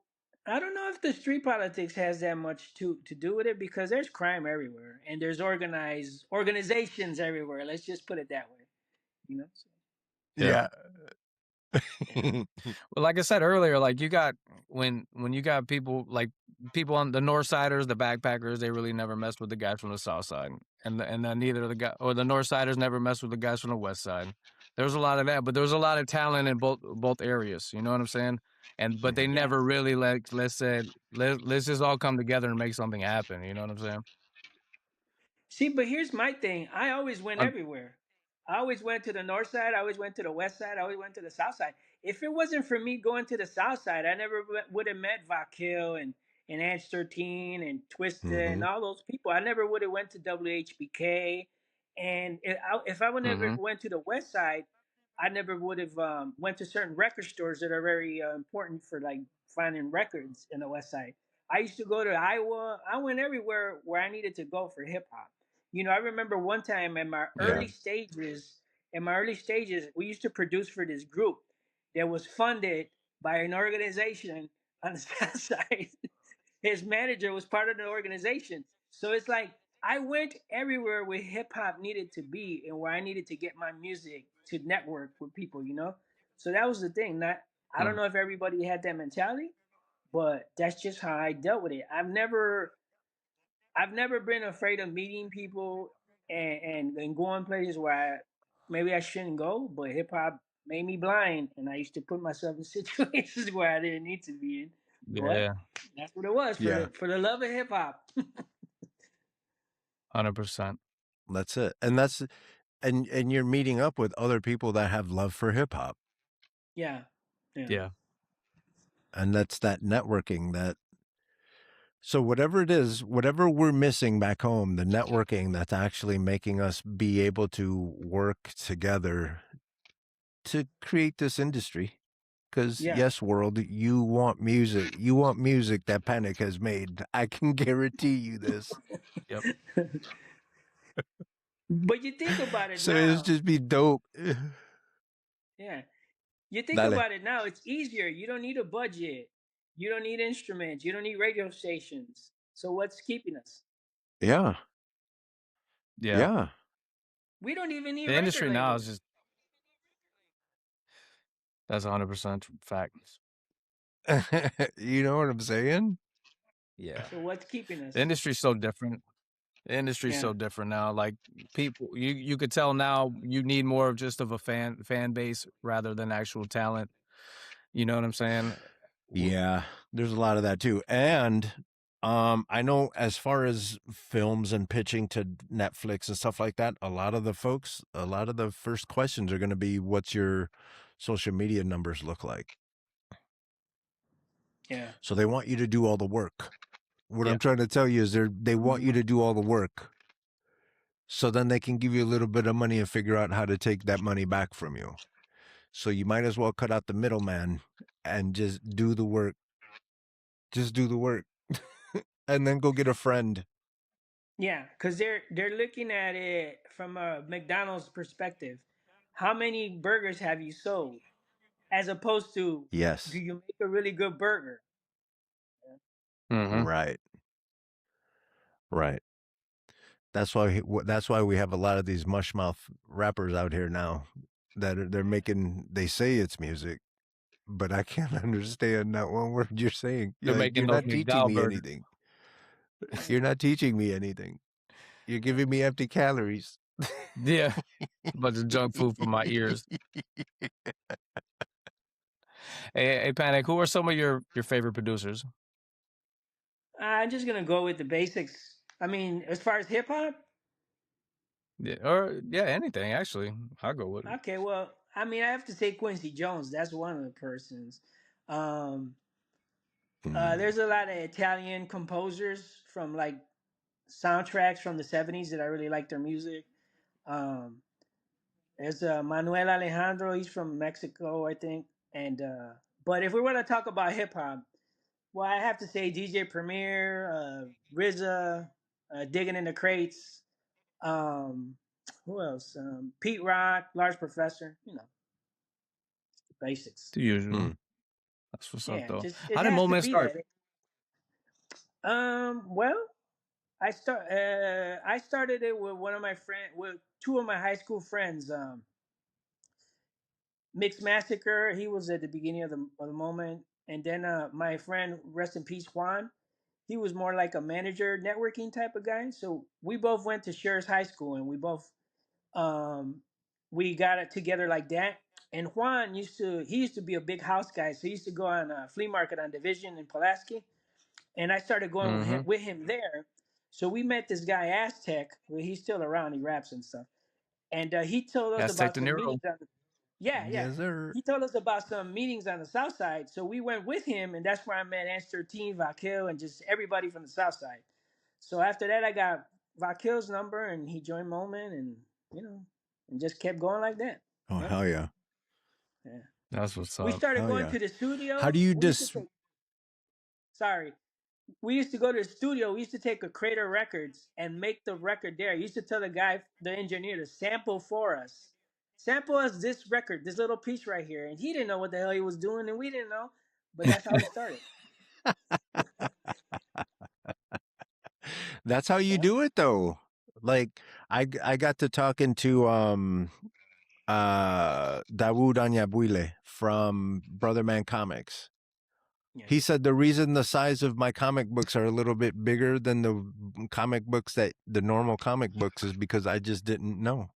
I don't know if the street politics has that much to do with it because there's crime everywhere and there's organizations everywhere. Let's just put it that way. You know? Yeah. Well, like I said earlier, like you got when you got people on the north siders, the backpackers, they really never messed with the guys from the south side, and then neither the north siders never messed with the guys from the west side. There was a lot of that, but there was a lot of talent in both areas. You know what I'm saying? But they never really let's just all come together and make something happen. You know what I'm saying? See, but here's my thing. I always went Um, everywhere. I always went to the north side. I always went to the west side. I always went to the south side. If it wasn't for me going to the south side, I never would have met Vakil and Ants 13 and Twista and all those people. I never would have went to WHBK. And if I would never mm-hmm. went to the west side, I never would have went to certain record stores that are very important for like finding records in the west side. I used to go to Iowa. I went everywhere where I needed to go for hip hop. You know, I remember one time in my Yeah. early stages, we used to produce for this group that was funded by an organization on the south side. His manager was part of the organization. So it's like I went everywhere where hip hop needed to be and where I needed to get my music to network with people, you know? So that was the thing. I don't know if everybody had that mentality, but that's just how I dealt with it. I've never been afraid of meeting people and going places where maybe I shouldn't go, but hip hop made me blind, and I used to put myself in situations where I didn't need to be in. But Yeah, that's what it was Yeah. for the love of hip hop. 100%. That's it. And you're meeting up with other people that have love for hip hop. Yeah, Yeah. And that's that networking that. So whatever it is, whatever we're missing back home, the networking that's actually making us be able to work together to create this industry. Because yeah. yes, world, you want music. You want music that Panik has made. I can guarantee you this. Yep. But you think about it So it'll now. just be dope. Yeah, you think Dale. about it now. It's easier. You don't need a budget. You don't need instruments. You don't need radio stations. So what's keeping us? Yeah. Yeah. Yeah. We don't even need The record industry now is labels. just that's 100% fact. You know what I'm saying? Yeah. So what's keeping us? The industry's so different. The industry's Yeah. so different now. Like people, you could tell now you need more of just of a fan base rather than actual talent. You know what I'm saying? Yeah, there's a lot of that too. And I know as far as films and pitching to Netflix and stuff like that, a lot of the first questions are going to be, what's your social media numbers look like? Yeah. So they want you to do all the work. What Yeah. I'm trying to tell you is they want you to do all the work. So then they can give you a little bit of money and figure out how to take that money back from you. So you might as well cut out the middleman and just do the work. Just do the work. And then go get a friend. Yeah, because they're looking at it from a McDonald's perspective. How many burgers have you sold? As opposed to, Yes. do you make a really good burger? Mm-hmm. Right. Right. That's why we have a lot of these mushmouth rappers out here now that they're making. They say it's music, but I can't understand not one word you're saying. They're making You're those not teaching McDowell me burgers. anything. You're not teaching me anything. You're giving me empty calories. Yeah, a bunch of junk food for my ears. Hey, Panic, who are some of your favorite producers? I'm just gonna go with the basics. I mean, as far as hip hop, Yeah, or yeah, anything actually. I'll go with it. okay. Well, I mean, I have to say Quincy Jones. That's one of the persons. Um, there's a lot of Italian composers from like soundtracks from the '70s that I really like their music. Um, there's Manuel Alejandro. He's from Mexico, I think. And but if we want to talk about hip hop, well, I have to say DJ Premier, RZA, Digging in the Crates. Um, who else? Pete Rock, Large Professor. You know, basics. The usual. Hmm. That's what's up, Yeah, though. just How it did has to Molemen be start? that. Well, I started it with one of my friend, with two of my high school friends. Mix Massacre. He was at the beginning of the moment, and then my friend, rest in peace, Juan. He was more like a manager, networking type of guy. So we both went to Shears High School, and we both um, we got it together like that. And Juan used to be a big house guy, so he used to go on a flea market on Division in Pulaski, and I started going Mm-hmm. with him there. So we met this guy Aztec. Well, he's still around. He raps and stuff. And he told us Aztec about De some Niro. meetings on the, yeah, yeah. Yes, sir. He told us about some meetings on the South Side. So we went with him, and that's where I met Ans13, Vakil, and just everybody from the South Side. So after that, I got Vakil's number, and he joined Molemen, and you know, and just kept going like that. Oh, Yep. hell yeah. Yeah. That's what's We up. started Hell going yeah. to the studio. How do you We used to dis? take, sorry. We used to go to the studio. We used to take a Crater Records and make the record there. I used to tell the guy, the engineer, to sample for us. Sample us this record, this little piece right here. And he didn't know what the hell he was doing, and we didn't know. But that's how we started. That's how you Yeah. do it, though. Like I got to talking to Dawood Anyabuile from Brother Man Comics. Yeah. He said the reason the size of my comic books are a little bit bigger than the comic books that the normal comic books is because I just didn't know.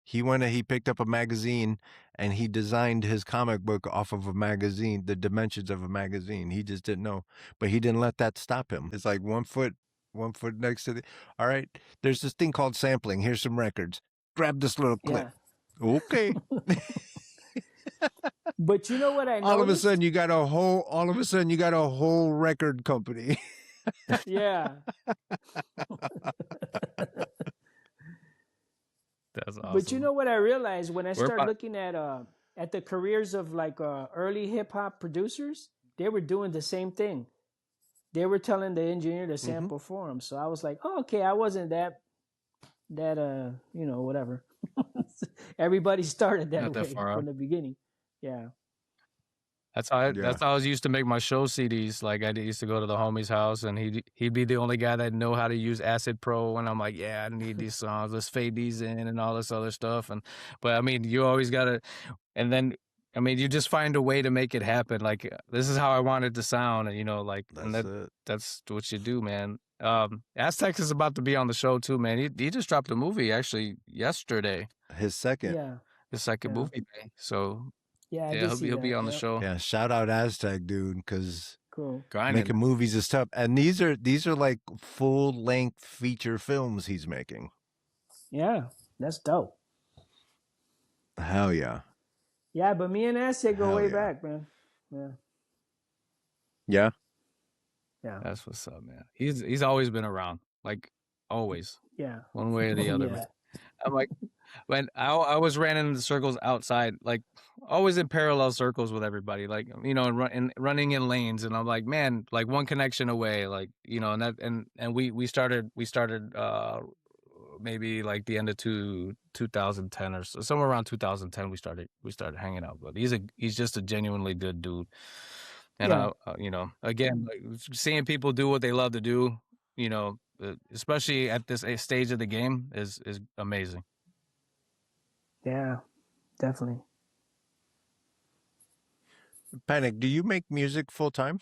He went and he picked up a magazine and he designed his comic book off of a magazine, the dimensions of a magazine. He just didn't know, but he didn't let that stop him. It's like 1 foot next to the. All right, there's this thing called sampling. Here's some records. Grab this little clip. Yeah. Okay. But you know what I noticed? All of a sudden you got a whole record company. Yeah. That's awesome. But you know what I realized when I We're started about- looking at the careers of like early hip hop producers, they were doing the same thing. They were telling the engineer to sample for them. So I was like, oh, okay, I wasn't that you know, whatever. Everybody started that Not that way far from out. the beginning. Yeah. That's how Yeah. that's how I was used to make my show CDs. Like I used to go to the homie's house, and he'd be the only guy that know how to use Acid Pro, and I'm like, yeah, I need these songs. Let's fade these in and all this other stuff. But I mean, you always gotta, and then I mean, you just find a way to make it happen. Like this is how I want it to sound, and you know, like that's what you do, man. Aztec is about to be on the show too, man. He just dropped a movie actually yesterday. His second. Yeah. His second movie, man. So. Yeah, I Yeah, did see he'll that. be on the show. Yeah, shout out Aztec, dude, because Cool. making movies is tough. And these are like full length feature films he's making. Yeah, that's dope. Hell yeah. Yeah, but me and Aztec go Hell way yeah. back, man. Yeah. Yeah. Yeah. That's what's up, man. He's always been around, like always. Yeah. One way or the other, Yeah. man. I'm like, when I was ran in the circles outside, like always in parallel circles with everybody, like you know, and running in lanes, and I'm like, man, like one connection away, like you know, and that and we started maybe like the end of 2010 or so, somewhere around 2010 we started hanging out. But he's just a genuinely good dude, and Yeah. you know, again, like, seeing people do what they love to do, you know, especially at this stage of the game is amazing. Yeah, definitely. Panik, do you make music full time?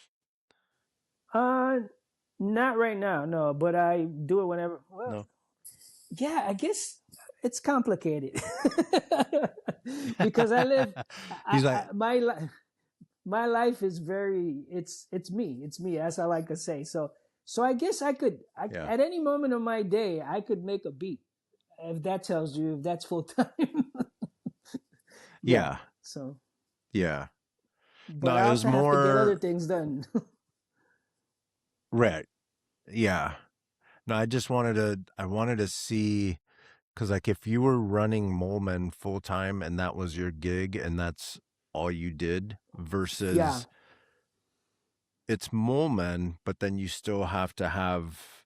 Not right now, no, but I do it whenever. Well, No. yeah, I guess it's complicated because I live. He's like, my life is very. It's me, as I like to say. So I guess I could at any moment of my day I could make a beat. If that tells you if that's full time. Yeah. So. Yeah. But No, I it was also have to get more other things done. right. Yeah. No, I wanted to see, because like if you were running Molemen full time and that was your gig and that's all you did versus it's Molemen, but then you still have to have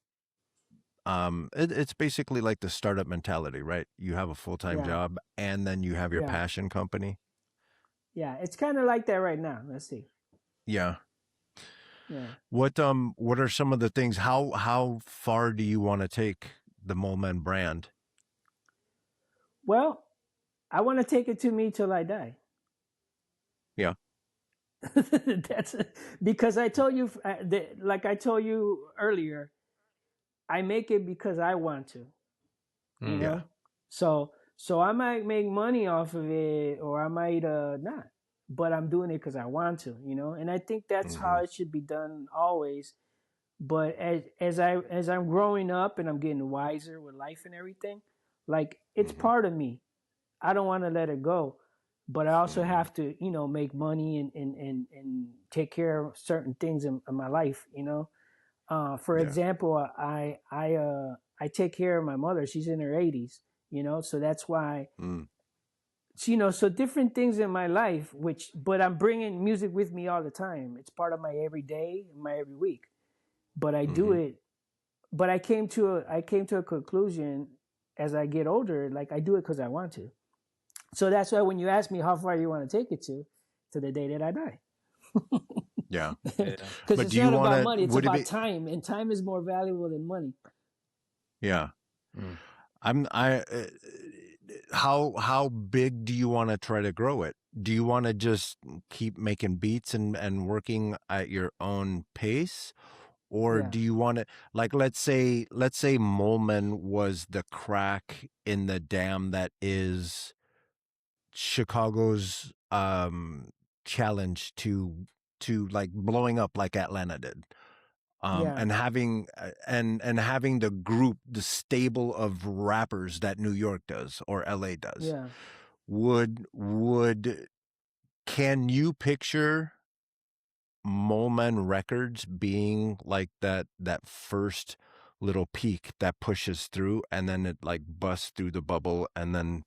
it's basically like the startup mentality, right? You have a full-time job and then you have your passion company. Yeah, it's kind of like that right now. Let's see. Yeah. Yeah. What are some of the things, how far do you want to take the Molemen brand? Well, I want to take it to me till I die. Yeah. That's because I told you, like I told you earlier, I make it because I want to. You know? So So I might make money off of it, or I might not. But I'm doing it because I want to, you know. And I think that's how it should be done always. But as I'm growing up and I'm getting wiser with life and everything, like it's part of me. I don't want to let it go, but I also have to, you know, make money and take care of certain things in my life, you know. For Yeah. example, I take care of my mother. She's in her 80s, you know, so that's why, you know, so different things in my life, but I'm bringing music with me all the time. It's part of my everyday, my every week. But I do it. But I came to a conclusion as I get older, like I do it because I want to. So that's why when you ask me how far you want to take it to the day that I die. Yeah. Because But it's do you not want about to? money; it's Would it about be? time, and time is more valuable than money. Yeah. How big do you want to try to grow it? Do you want to just keep making beats and working at your own pace? Or Yeah, do you want to, like, let's say Molemen was the crack in the dam that is Chicago's challenge to like blowing up like Atlanta did. yeah, And having the group, the stable of rappers that New York does or LA does. yeah. Would can you picture Molemen Records being like that first little peak that pushes through and then it like busts through the bubble and then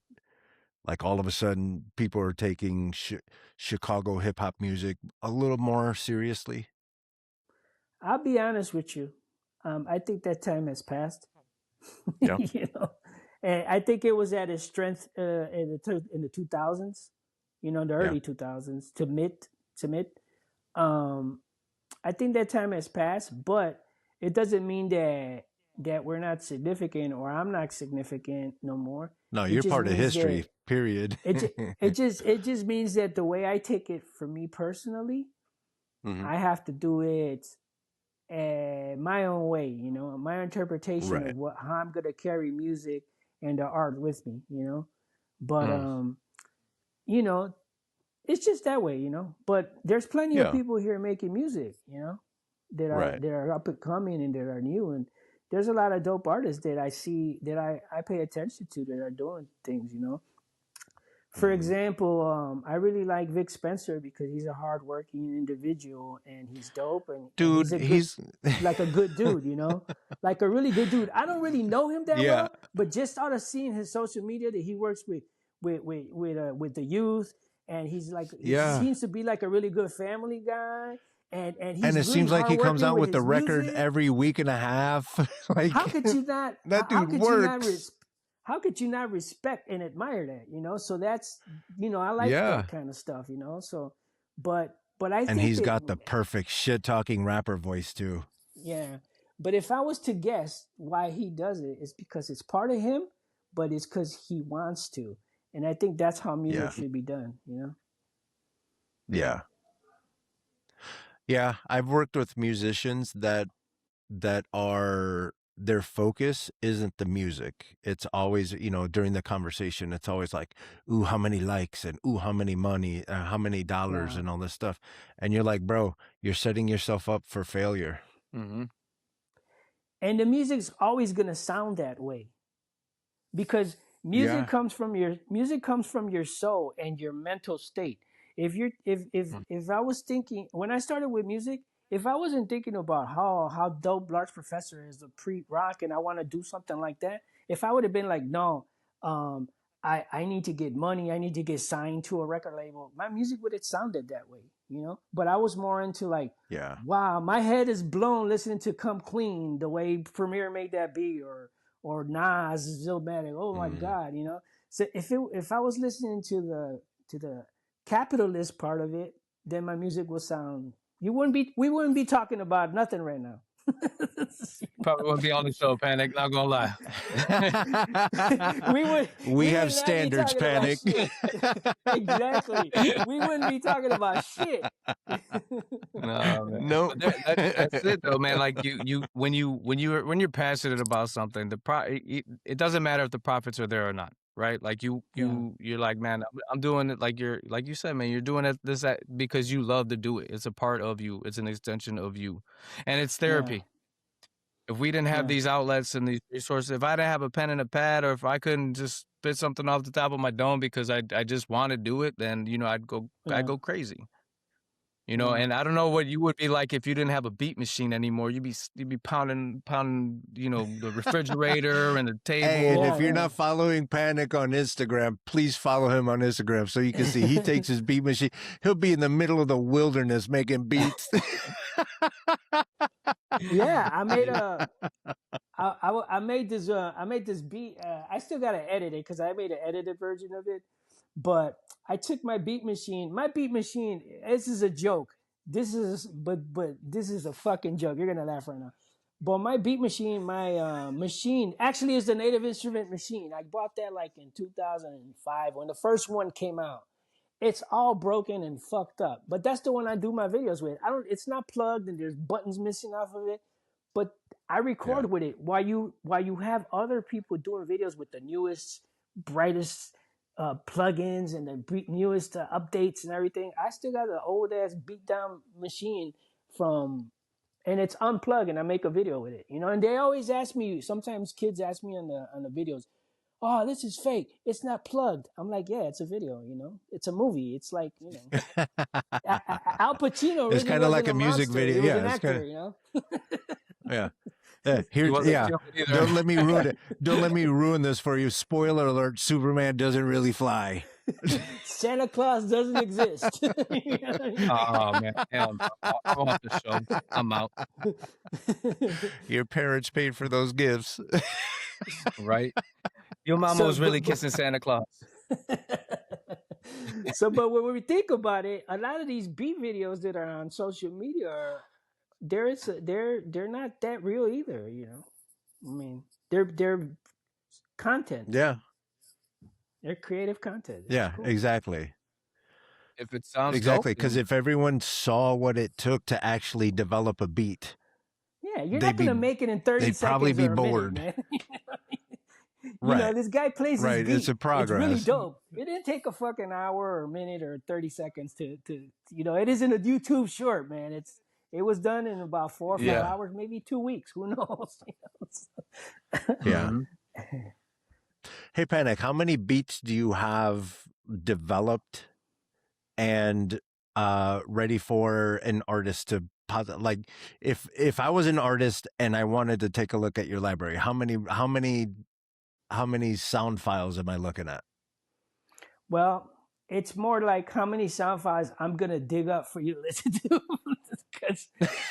like all of a sudden people are taking Chicago hip hop music a little more seriously? I'll be honest with you. I think that time has passed. Yeah. You know, and I think it was at its strength in the 2000s. You know, the Yeah. early 2000s to mid. Um, I think that time has passed, but it doesn't mean that we're not significant or I'm not significant no more. No, It you're just part of means history, that period. it just means that the way I take it for me personally, Mhm. I have to do it my own way, you know, my interpretation of Right. how I'm gonna carry music and the art with me, you know. But Mm. you know, it's just that way, you know. But there's plenty of Yeah. people here making music, you know, Right. that are up and coming and that are new, and there's a lot of dope artists that I see that I pay attention to that are doing things, you know. For Mhm. example, I really like Vic Spencer because he's a hardworking individual and he's dope and he's Dude, a good, he's like a good dude, you know, like a really good dude. I don't really know him that yeah. well, but just out of seeing his social media that he works with the youth, and he Yeah. seems to be like a really good family guy, and And he's it really seems like he comes hardworking out with with the his record music. every week and a half. Like How could you not? that How dude could you not? works. How could you not respect and admire that? You know, so that's, you know, I like Yeah. that kind of stuff. You know, so but I And think he's that, got the perfect shit talking rapper voice too. yeah. But if I was to guess why he does it, it's because it's part of him, but it's because he wants to, and I think that's how music Yeah. should be done. You know. Yeah. Yeah. I've worked with musicians that are their focus isn't the music. It's always, during the conversation, it's always like, ooh, how many likes and ooh, how many money, how many dollars Yeah. and all this stuff. And you're like, bro, you're setting yourself up for failure. Mm-hmm. And the music's always gonna sound that way, because Yeah. music comes from your soul and your mental state. If you're if I was thinking when I started with music, if I wasn't thinking about how dope Large Professor is a pre rock and I want to do something like that, if I would have been like, no, um I need to get money, I need to get signed to a record label, my music would have sounded that way, you know. But I was more into like, Yeah. wow, my head is blown listening to Come Clean the way Premier made that beat, or Nas is Illmatic. Oh my Mm. God, you know. So if I was listening to the capitalist part of it, then my music would sound. We wouldn't be talking about nothing right now. Probably won't be on the show, Panic. Not gonna lie. We We have would not be standards, talking about Panic. shit. Exactly. We wouldn't be talking about shit. No, man. No. But that's it though, man. Like when you're passionate about something, it doesn't matter if the profits are there or not. right? Like you're like, man, I'm doing it like like you said, man, you're doing it because you love to do it. It's a part of you. It's an extension of you, and it's therapy. If we didn't have these outlets and these resources, if I didn't have a pen and a pad, or if I couldn't just spit something off the top of my dome because I just want to do it, then I'd go crazy. And I don't know what you would be like if you didn't have a beat machine anymore. You'd be pounding, the refrigerator and the table. Hey, and if you're not following Panik on Instagram, please follow him on Instagram so you can see he takes his beat machine. He'll be in the middle of the wilderness making beats. Yeah, I made I made this beat. I still gotta edit it because I made an edited version of it. But I took my beat machine. My beat machine. This is a joke. This is this is a fucking joke. You're gonna laugh right now. But my beat machine, my machine actually is the Native Instrument machine. I bought that like in 2005 when the first one came out. It's all broken and fucked up. But that's the one I do my videos with. It's not plugged and there's buttons missing off of it. But I record with it while you have other people doing videos with the newest, brightest plugins and the newest updates and everything. I still got an old ass beat down machine and it's unplugged, and I make a video with it. And they always ask me. Sometimes kids ask me on the videos, "Oh, this is fake. It's not plugged." I'm like, "Yeah, it's a video. It's a movie. It's like Al Pacino. It's kind of like a music video. He was an actor. Yeah. Don't let me ruin it. Don't let me ruin this for you. Spoiler alert: Superman doesn't really fly. Santa Claus doesn't exist. Oh man, I'm off the show. I'm out. Your parents paid for those gifts, right? Your mama was really kissing Santa Claus. But when we think about it, a lot of these beat videos that are on social media they're not that real either. I mean, they're content. Yeah. They're creative content. Yeah, cool. Exactly. If it sounds exactly, because if everyone saw what it took to actually develop a beat, you're not going to make it in 30 seconds. They'd probably be bored. Minute, man. This guy plays his beat. It's a progress. It's really dope. It didn't take a fucking hour or a minute or 30 seconds to it isn't a YouTube short, man. It was done in about 4 or 5 hours, maybe 2 weeks. Who knows? Yeah. Hey, Panik, how many beats do you have developed and ready for an artist to posit? Like, if I was an artist and I wanted to take a look at your library, how many sound files am I looking at? Well, it's more like how many sound files I'm gonna dig up for you to listen to,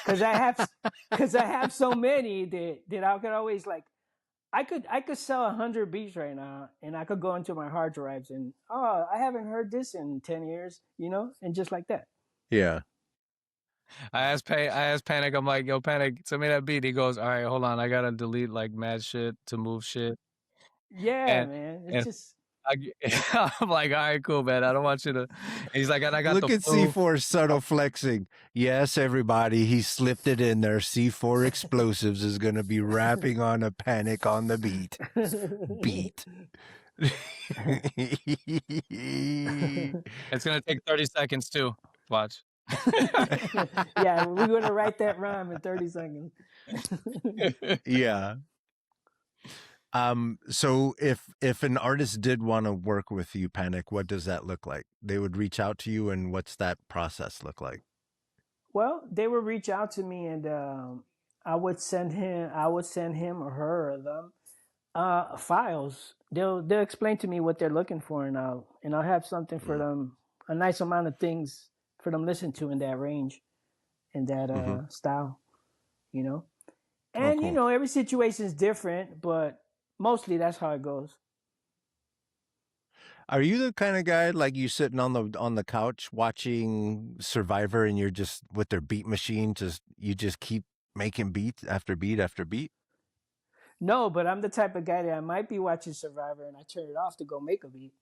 because I have so many that I could always I could sell 100 beats right now, and I could go into my hard drives and I haven't heard this in 10 years, and just like that. Yeah. I asked Panik, I'm like, "Yo, Panik, send me that beat." He goes, "All right, hold on, I gotta delete mad shit to move shit." Yeah, man. It's just. I'm like, "All right, cool, man. I don't want you to." He's like, "And I got Look at Cefore subtle flexing. Yes, everybody, he slipped it in there. Cefore Explosives is going to be rapping on a Panik on the beat. It's going to take 30 seconds too. Watch. Yeah, we're going to write that rhyme in 30 seconds. Yeah. So if an artist did want to work with you, Panik, what does that look like? They would reach out to you, and what's that process look like? Well, they would reach out to me, and I would send him or her or them files. They'll explain to me what they're looking for, and I'll have something for them, a nice amount of things for them to listen to in that range, in that style, And cool. Every situation is different, but mostly that's how it goes. Are you the kind of guy like you sitting on the couch watching Survivor, and you're just with their beat machine, you just keep making beat after beat after beat? No, but I'm the type of guy that I might be watching Survivor and I turn it off to go make a beat.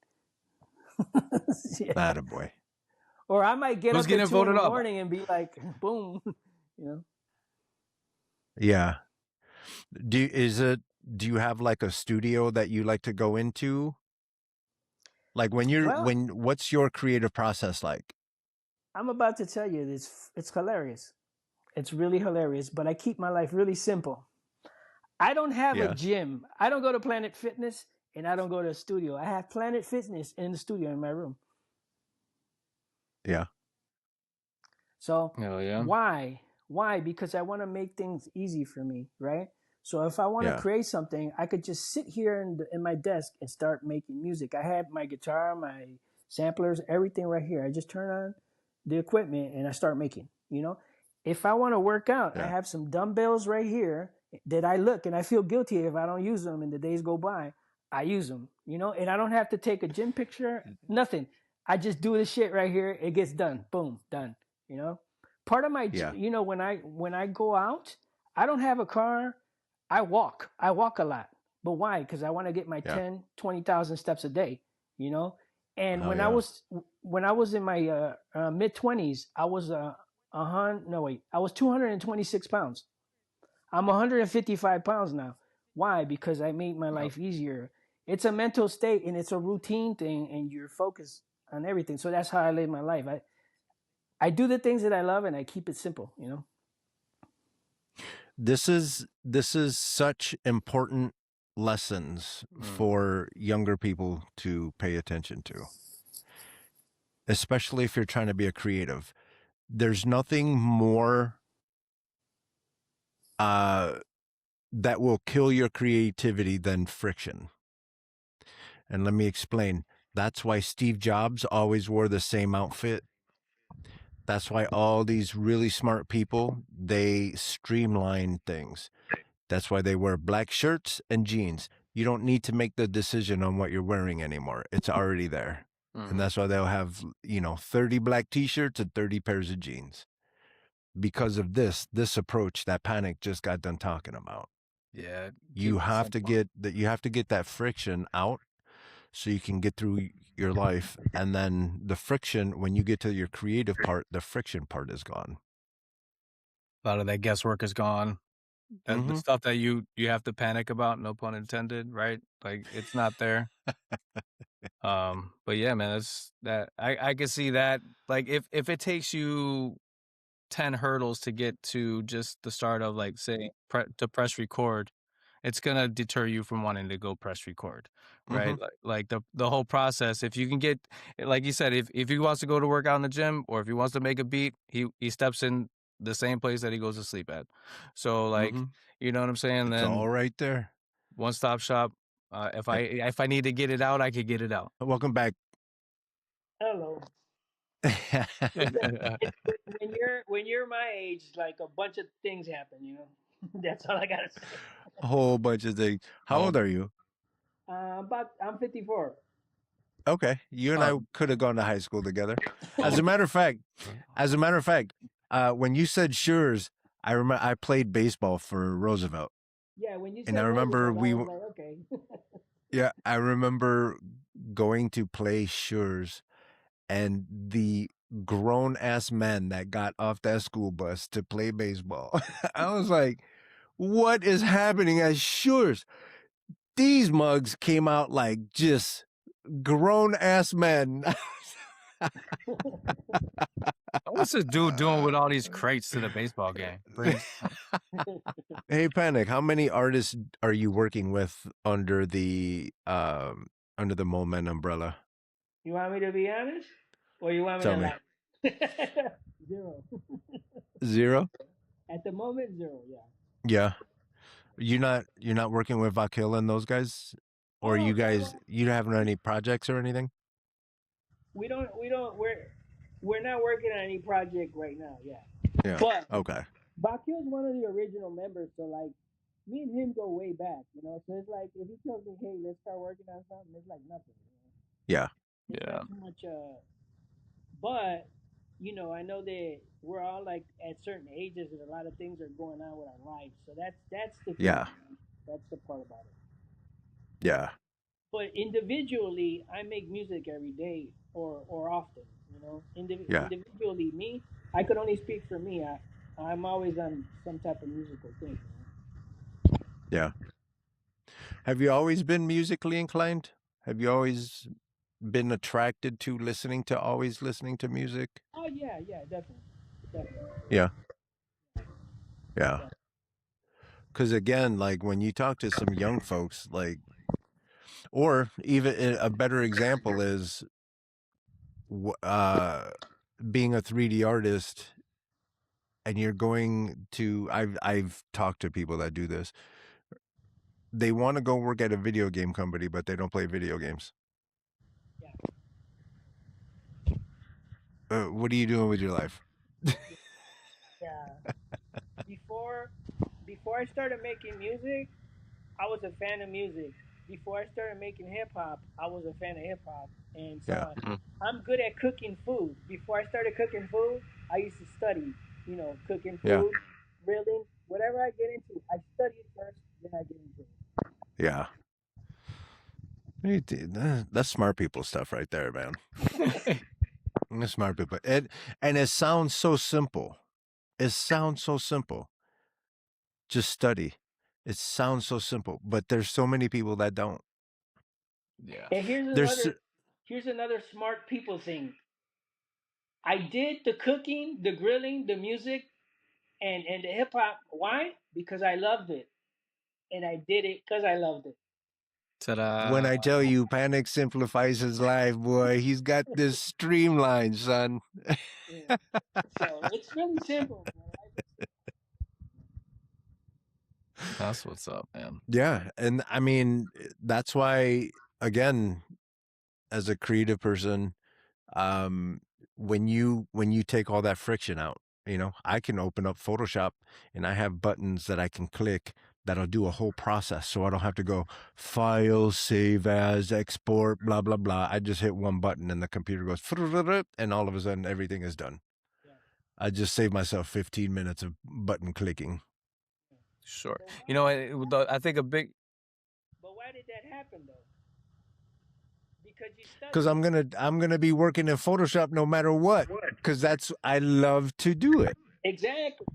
Yeah. Attaboy. Or I might get up at 2 in the morning and be like, boom, Yeah. Do you have like a studio that you like to go into Like when you're Well, what's your creative process like? I'm about to tell you this. It's hilarious. It's really hilarious, but I keep my life really simple. I don't have a Yeah. gym. I don't go to Planet Fitness and I don't go to a studio. I have Planet Fitness in the studio in my room. Yeah. So Hell yeah. why? Why? Because I want to make things easy for me, right? So if I want to Yeah. create something, I could just sit here in my desk and start making music. I have my guitar, my samplers, everything right here. I just turn on the equipment and I start making, you know? If I want to work out, I Yeah. have some dumbbells right here that I look and I feel guilty if I don't use them and the days go by. I use them, you know, and I don't have to take a gym picture, nothing. I just do the shit right here. It gets done. Boom, done. You know, part of my, Yeah. you know, when I go out, I don't have a car. I walk. I walk a lot. But why? Because I want to get my Yeah. 10, 20,000 steps a day, you know? And Oh yeah. when I was in my mid 20s, I was I was 226 pounds. I'm 155 pounds now. Why? Because I made my Yep. life easier. It's a mental state and it's a routine thing and you're focused on everything. So that's how I live my life. I do the things that I love and I keep it simple, you know? This is such important lessons for younger people to pay attention to, especially if you're trying to be a creative. There's nothing more that will kill your creativity than friction. And let me explain. That's why Steve Jobs always wore the same outfit. That's why all these really smart people, they streamline things. That's why they wear black shirts and jeans. You don't need to make the decision on what you're wearing anymore. It's already there. And that's why they'll have, 30 black t-shirts and 30 pairs of jeans. Because of this approach that Panik just got done talking about. Yeah. You Keep it have to simple. get that friction out so you can get through your life. And then the friction, when you get to your creative part, the friction part is gone. A lot of that guesswork is gone. And the Mhm. stuff that you have to panic about, no pun intended, right? Like it's not there. But yeah, man, that's that I can see that. Like if it takes you 10 hurdles to get to just the start of like say to press record, it's gonna deter you from wanting to go press record, right? Mhm. Like the whole process. If you can get, like you said, if he wants to go to work out in the gym or if he wants to make a beat, he steps in the same place that he goes to sleep at. So like, Mhm. you know what I'm saying? It's all Then right there. one stop shop. If I need to get it out, I could get it out. Welcome back. Hello. When you're my age, like a bunch of things happen, you know. That's all I gotta say. A whole bunch of things. How Oh, old are you? I'm 54. Okay, you and oh, I could have gone to high school together. As a matter of fact, when you said Schurz, I remember I played baseball for Roosevelt, Yeah, when you and I said remember Roosevelt, I was like, okay. yeah, I remember going to play Schurz, and the grown ass men that got off that school bus to play baseball. I was like, what is happening at Schurz? These mugs came out like just grown ass men. what's this dude doing with all these crates to the baseball game? Brings Hey Panic, how many artists are you working with under the Molemen umbrella? You want me to be honest, or you want me Tell to me. lie? Zero. Zero? At the moment, zero. Yeah. Yeah. You're not working with Vakil and those guys? Or Oh you no, guys you don't have any projects or anything? we're not working on any project right now. Yeah, Yeah. but Okay. Bakil's one of the original members, so like me and him go way back, you know. So it's like if he tells me, "Hey, let's start working on something," it's like nothing. Yeah. It's yeah. not too much. But you know, I know that we're all like at certain ages, and a lot of things are going on with our lives. So that's the thing. Yeah. Man. That's the part about it. Yeah. But individually, I make music every day or often. You know, Yeah. individually, me, I could only speak for me. I'm always on some type of musical thing. Yeah. Have you always been musically inclined? Have you always been attracted to listening to always listening to music? Oh yeah, definitely. Yeah. Yeah. Because again, like when you talk to some young folks, like, or even a better example is being a 3D artist, and you're going to. I've talked to people that do this. They want to go work at a video game company, but they don't play video games. What are you doing with your life? Yeah. Before I started making music, I was a fan of music. Before I started making hip hop, I was a fan of hip hop, and so Yeah. I'm good at cooking food. Before I started cooking food, I used to study. Cooking Yeah. food, grilling, whatever I get into, I study it first, then I get into it. Yeah. That's smart people stuff right there, man. That's smart people. And it sounds so simple. It sounds so simple. Just study. It sounds so simple, but there's so many people that don't. Yeah. And here's another smart people thing. I did the cooking, the grilling, the music, and the hip hop. Why? Because I loved it, and I did it because I loved it. Ta-da. When I tell you Panik simplifies his life, boy, he's got this streamlined, son. Yeah. So it's really simple, man. That's what's up, man. Yeah. And I mean, that's why, again, as a creative person, when you take all that friction out, I can open up Photoshop and I have buttons that I can click that'll do a whole process, so I don't have to go file, save as, export, blah blah blah. I just hit one button and the computer goes and all of a sudden everything is done. Yeah. I just saved myself 15 minutes of button clicking. Sure. I think a big. But why did that happen though? Because you studied. Because I'm gonna be working in Photoshop no matter what. Because I love to do it. Exactly.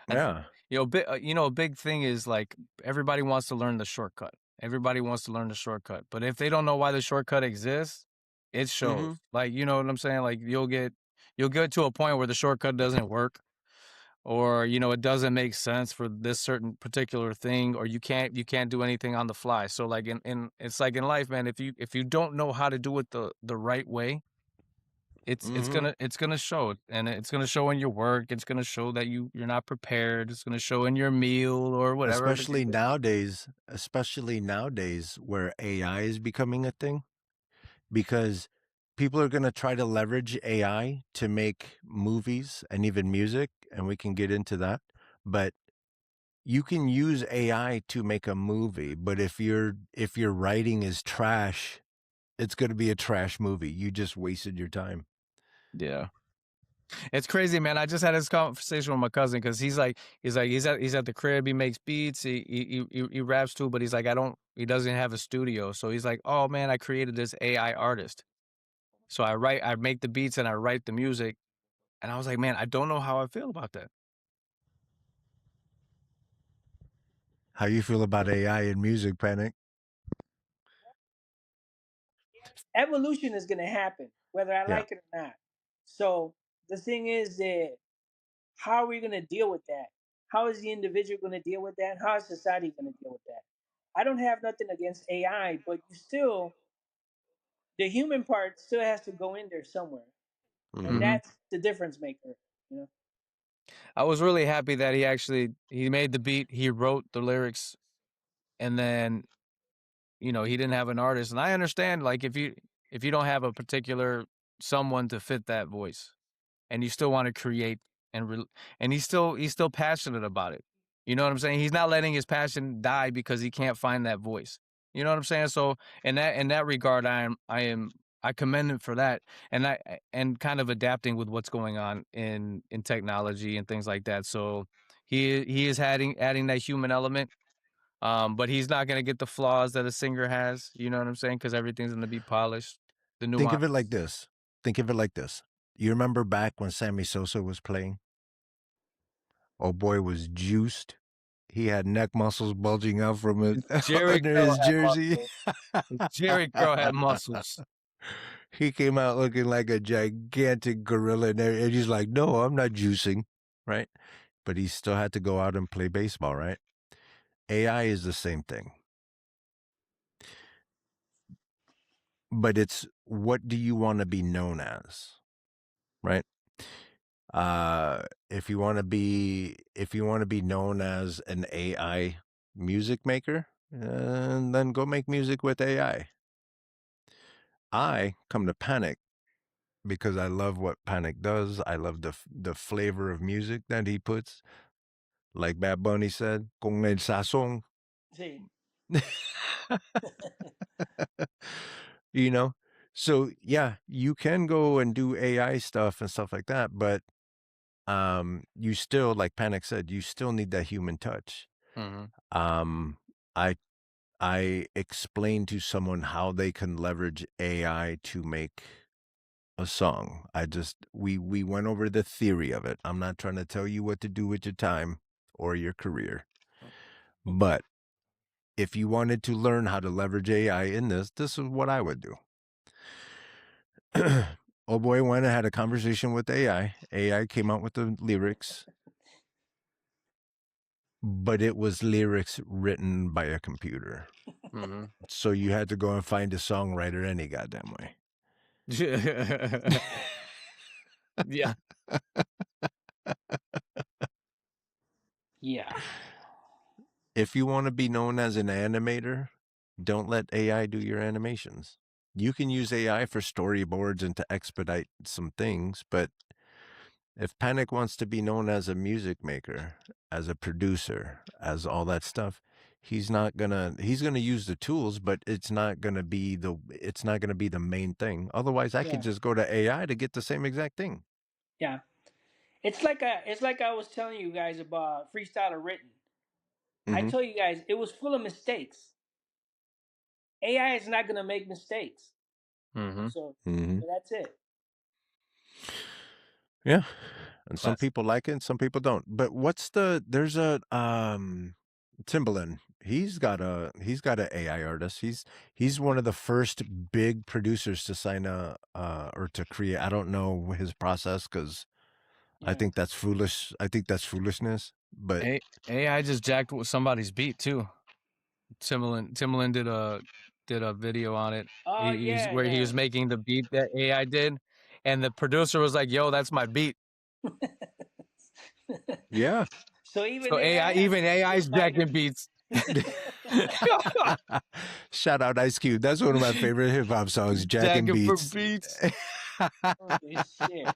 Yeah. A big thing is like everybody wants to learn the shortcut. Everybody wants to learn the shortcut, but if they don't know why the shortcut exists, it shows. Like, you know what I'm saying? Like you'll get to a point where the shortcut doesn't work, or it doesn't make sense for this certain particular thing, or you can't do anything on the fly. So like in it's like in life, man, if you don't know how to do it the right way, it's gonna show, and it's gonna show in your work. It's gonna show that you're not prepared. It's gonna show in your meal or whatever. Especially nowadays where AI is becoming a thing, because people are going to try to leverage AI to make movies and even music, and we can get into that. But you can use AI to make a movie, but if your writing is trash, it's going to be a trash movie. You just wasted your time. Yeah. It's crazy, man. I just had this conversation with my cousin because he's at the crib. He makes beats. He raps too, but he's like, he doesn't have a studio. So he's like, oh man, I created this AI artist. So I make the beats and I write the music. And I was like, man, I don't know how I feel about that. How you feel about AI in music, Panik? Evolution is going to happen, whether I like it or not. So the thing is that how are we going to deal with that? How is the individual going to deal with that? How is society going to deal with that? I don't have nothing against AI, but the human part still has to go in there somewhere, and that's the difference maker. I was really happy that he made the beat, he wrote the lyrics, and then he didn't have an artist. And I understand, like, if you don't have a particular someone to fit that voice, and you still want to create, and he's still passionate about it. You know what I'm saying? He's not letting his passion die because he can't find that voice. You know what I'm saying? So in that regard, I commend him for that, and kind of adapting with what's going on in technology and things like that. So he is adding that human element. But he's not gonna get the flaws that a singer has. You know what I'm saying? Because everything's gonna be polished. The nuance. Think of it like this. You remember back when Sammy Sosa was playing? Oh boy was juiced. he had neck muscles bulging out from it Jerry under Curl his had jersey. muscles. Jerry Curl had muscles. He came out looking like a gigantic gorilla, and he's like, "No, I'm not juicing," right? But he still had to go out and play baseball, right? AI is the same thing. But it's what do you want to be known as, right? If you want to be known as an AI music maker, then go make music with AI. I come to Panik because I love what Panik does. I love the flavor of music that he puts. Like Bad Bunny said, con el sazón. Sí. You know? So yeah, you can go and do AI stuff and stuff like that, but you still, like Panik said, you still need that human touch. Mm-hmm. I explained to someone how they can leverage AI to make a song. We went over the theory of it. I'm not trying to tell you what to do with your time or your career. But if you wanted to learn how to leverage AI in this is what I would do. Oh boy went and had a conversation with AI. AI came out with the lyrics, but it was lyrics written by a computer. Mm-hmm. So you had to go and find a songwriter any goddamn way. Yeah. Yeah. If you want to be known as an animator, don't let AI do your animations. You can use AI for storyboards and to expedite some things, but if Panik wants to be known as a music maker, as a producer, as all that stuff, he's gonna use the tools, but it's not gonna be the main thing. Otherwise, I could just go to AI to get the same exact thing. Yeah. It's like I was telling you guys about freestyler written. I Mm-hmm. told you guys it was full of mistakes. AI is not gonna make mistakes. Mm-hmm. So Mm-hmm. that's it. Yeah. And some Classic. people like it and some people don't. But there's a Timbaland. He's got a AI artist. He's one of the first big producers to sign or to create. I don't know his process because I think that's foolish. I think that's foolishness. But AI just jacked with somebody's beat too. Timbaland did a video on it. Oh Where he was making the beat that AI did, and the producer was like, "Yo, that's my beat." yeah. So even AI's jacking beats. Shout out Ice Cube. That's one of my favorite hip hop songs, Jacking Jacking for Beats. beats. Holy shit.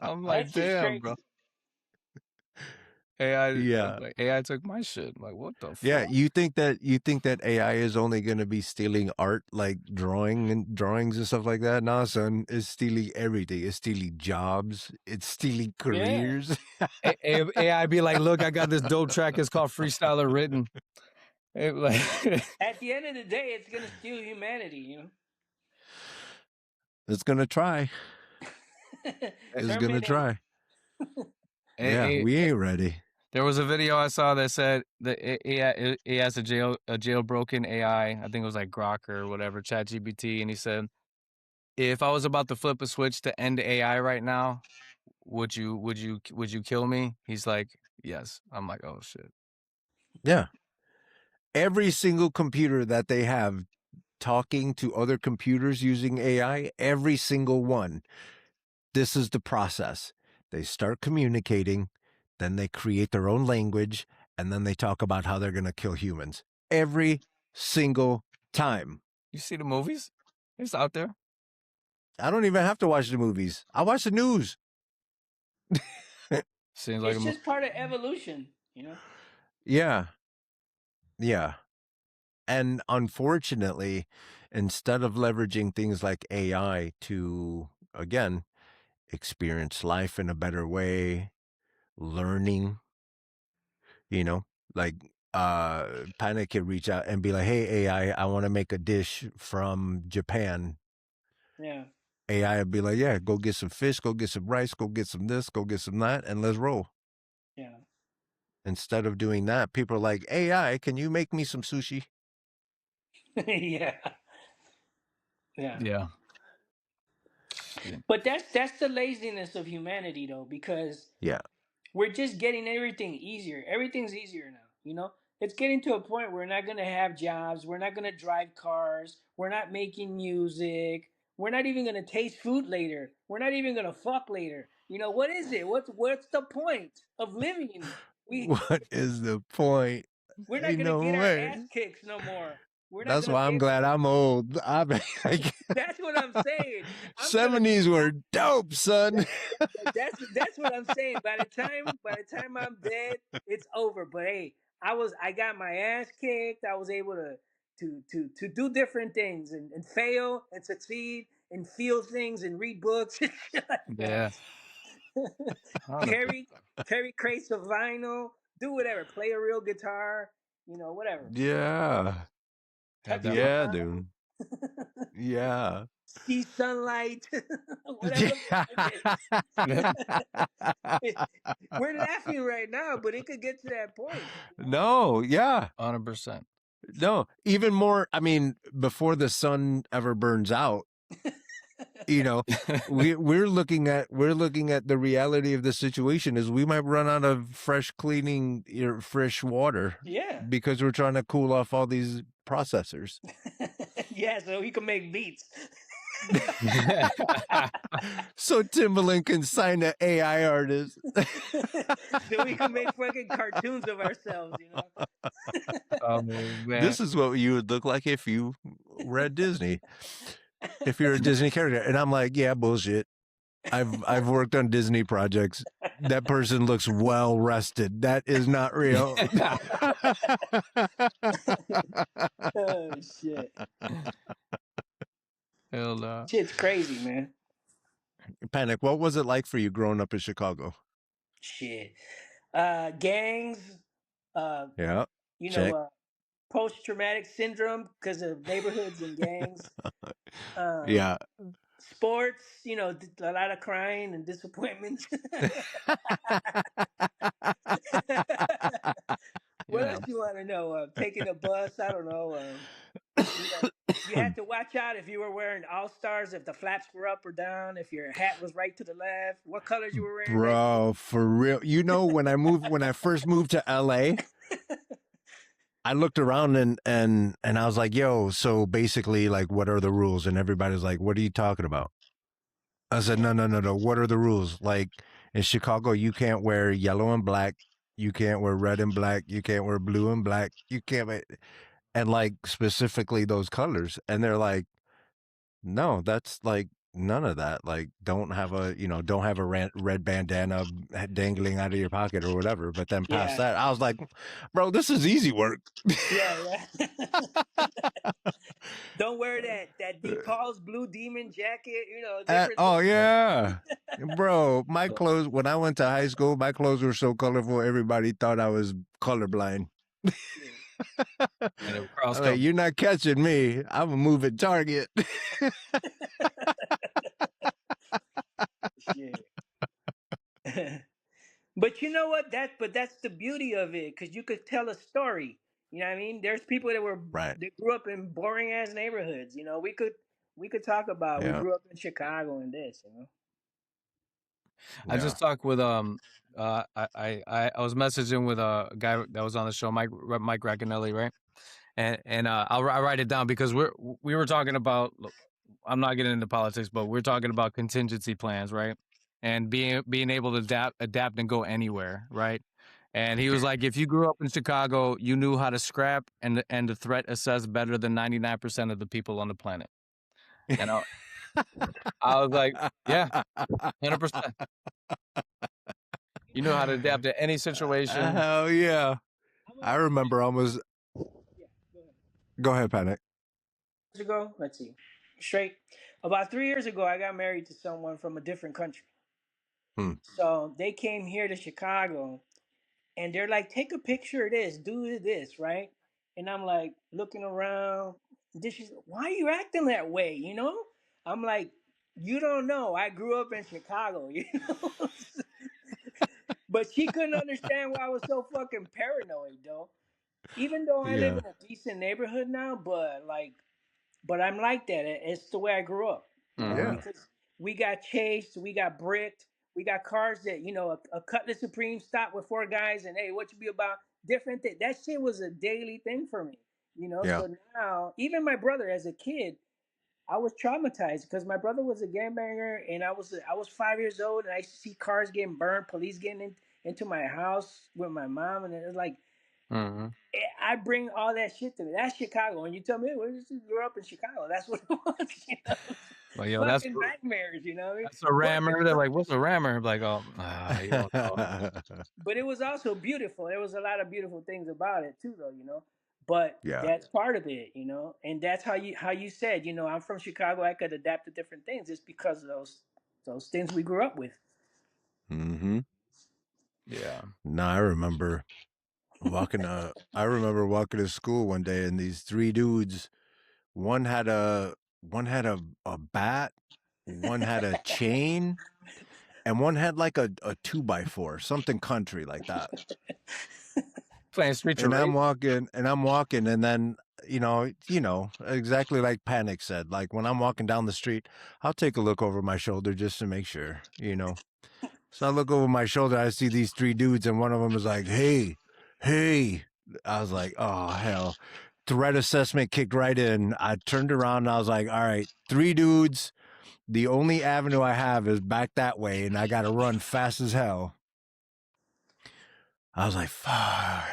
I'm like, That's just damn, crazy. bro. AI, Yeah. like AI took my shit. I'm like, what the Yeah, fuck? you think that AI is only going to be stealing art, like drawings and stuff like that? Nah, son, it's stealing everything. It's stealing jobs. It's stealing careers. AI be like, look, I got this dope track. It's called Freestyler Written. Like, at the end of the day, it's gonna steal humanity. You know. It's gonna try. It's gonna try. Yeah, we ain't ready. There was a video I saw that said that he has a jailbroken AI. I think it was like Grok or whatever, ChatGPT, and he said, "If I was about to flip a switch to end AI right now, would you kill me?" He's like, "Yes." I'm like, "Oh shit." Yeah. Every single computer that they have talking to other computers using AI, every single one. This is the process. They start communicating, then they create their own language, and then they talk about how they're going to kill humans. Every single time. You see the movies? It's out there. I don't even have to watch the movies. I watch the news. Seems like it's just part of evolution, you know. Yeah. Yeah. And unfortunately, instead of leveraging things like AI to, again, experience life in a better way, learning, like Panik could reach out and be like, hey, AI, I want to make a dish from Japan. Yeah. AI would be like, yeah, go get some fish, go get some rice, go get some this, go get some that, and let's roll. Yeah. instead of doing that, people are like, AI, can you make me some sushi? Yeah. Yeah. Yeah. But that's the laziness of humanity though, because Yeah. we're just getting everything easier. Everything's easier now, It's getting to a point where we're not gonna have jobs, we're not gonna drive cars, we're not making music, we're not even gonna taste food later. We're not even gonna fuck later. What is it? What's the point of living? We What is the point? we're not Ain't gonna no get our ass way. kicked no more. We're not That's gonna why be I'm able glad to. I'm old. I'm like, That's what I'm saying. I'm gonna 70s were dope, son. That's what I'm saying. By the time I'm dead, it's over. But hey, I got my ass kicked. I was able to do different things and fail and succeed and feel things and read books and shit like that. Yeah. 100%. carry crates of vinyl, do whatever, play a real guitar, whatever. Yeah. Yeah, Touch the Yeah, definitely. ground, dude. Yeah. see sunlight, whatever the fuck it is. We're laughing right now, but it could get to that point. No, yeah. 100%. No, even more. I mean, before the sun ever burns out, you know, we're looking at the reality of the situation is we might run out of fresh cleaning fresh water Yeah. because we're trying to cool off all these processors. Yeah, so he can make beats. So Timbaland can sign an AI artist. So we can make fucking cartoons of ourselves, Oh, man. This is what you would look like if you were at Disney. If you're a Disney character. And I'm like, yeah, bullshit. I've worked on Disney projects. That person looks well rested. That is not real. Oh shit. Hell no. Shit's crazy, man. Panic, what was it like for you growing up in Chicago? Shit. Gangs, uh, Yeah. you know, Check. uh, post-traumatic syndrome because of neighborhoods and gangs. Yeah. Sports, a lot of crying and disappointments. What Yeah. else you want to know? Taking a bus, I don't know. You had to watch out if you were wearing All Stars, if the flaps were up or down, if your hat was right to the left, what colors you were wearing back then. Bro, for real. When I first moved to LA, I looked around and I was like, yo, so basically like what are the rules? And everybody's like, what are you talking about? I said, no. What are the rules? Like in Chicago, you can't wear yellow and black. You can't wear red and black. You can't wear blue and black. You can't wear, and like specifically those colors. And they're like, no, that's like none of that. Like, don't have a red bandana dangling out of your pocket or whatever. But then past Yeah, that, I was like, bro, this is easy work. yeah. Don't wear that DePaul's blue demon jacket. Different Oh things. yeah, bro. My clothes when I went to high school, my clothes were so colorful. Everybody thought I was colorblind. And it crossed I'm up. like, you're not catching me. I'm a moving target. Shit. But you know what? That's the beauty of it, because you could tell a story. You know what I mean? There's people Right. that grew up in boring ass neighborhoods. We could talk about we Yeah. grew up in Chicago and this. I Yeah. just talked with I was messaging with a guy that was on the show, Mike Racanelli, right? And I'll write it down because we were talking about. I'm not getting into politics, but we're talking about contingency plans, right? And being able to adapt and go anywhere, right? And he was like, if you grew up in Chicago, you knew how to scrap and the threat assess better than 99% of the people on the planet. And I was like, yeah, 100%. You know how to adapt to any situation. Hell yeah. I remember almost. Yeah, go ahead. Go ahead, Panic. Years ago, let's see, straight about 3 years ago, I got married to someone from a different country. Hmm. So they came here to Chicago, and they're like, "Take a picture of this, do this, right?" And I'm like looking around. This is why are you acting that way, I'm like, you don't know. I grew up in Chicago, But she couldn't understand why I was so fucking paranoid, though. Even though I live Yeah. in a decent neighborhood now, but I'm like that. It's the way I grew up, Yeah. because we got chased, we got bricked, we got cars that, a Cutlass Supreme stopped with 4 guys, and hey, what you be about? Different thing. That shit was a daily thing for me, Yeah. So now, even my brother, as a kid, I was traumatized because my brother was a gangbanger, and I was 5 years old, and I see cars getting burned, police getting into my house with my mom, and it was like, I bring all that shit to me. That's Chicago. And you tell me, well, you grew up in Chicago. That's what it was. Well, yo, Fucking nightmares, What I mean? that's a rammer. They're like, what's a rammer? Like, oh, you don't know. But it was also beautiful. There was a lot of beautiful things about it too, though. But Yeah. that's part of it, And that's how you said, I'm from Chicago. I could adapt to different things. It's because of those things we grew up with. Mm-hmm. Yeah. No, I remember walking to school one day, and these 3 dudes, one had a bat, one had a chain, and one had like a 2x4, something country like that. Playing street And I'm charades. walking, and then exactly like Panik said. Like when I'm walking down the street, I'll take a look over my shoulder just to make sure. So I look over my shoulder, I see these 3 dudes, and one of them is like, "Hey, hey." I was like, "Oh hell." Threat assessment kicked right in. I turned around and I was like, "All right, 3 dudes. The only avenue I have is back that way, and I got to run fast as hell." I was like, "Fuck."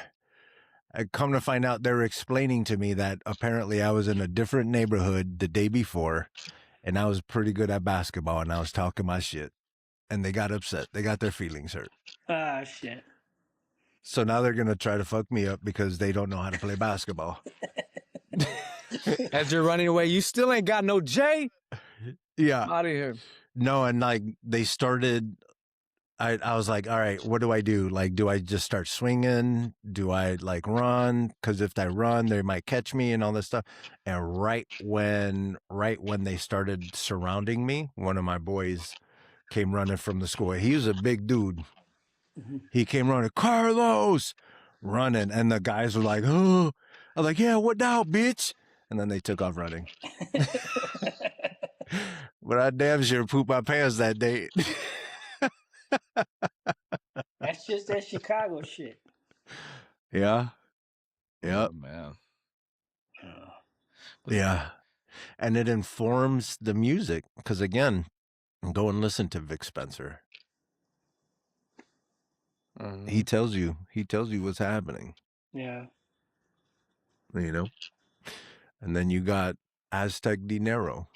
I come to find out, they were explaining to me that apparently I was in a different neighborhood the day before, and I was pretty good at basketball, and I was talking my shit, and they got upset. They got their feelings hurt. Ah, shit. So now they're gonna try to fuck me up because they don't know how to play basketball. As you're running away, you still ain't got no J. Yeah. Out of here. No, and like they started. I was like, all right, what do I do? Like, do I just start swinging? Do I like run? Because if I run, they might catch me and all this stuff. And right when they started surrounding me, one of my boys came running from the school. He was a big dude. He came running, Carlos, running, and the guys were like, "Oh," I was like, "Yeah, what now, bitch?" And then they took off running. But I damn sure pooped my pants that day. That's just that Chicago shit. Yeah. Yep. Oh, man. Yeah. And it informs the music because, again, go and listen to Vic Spencer. He tells you what's happening. Yeah. And then you got Aztec Dinero.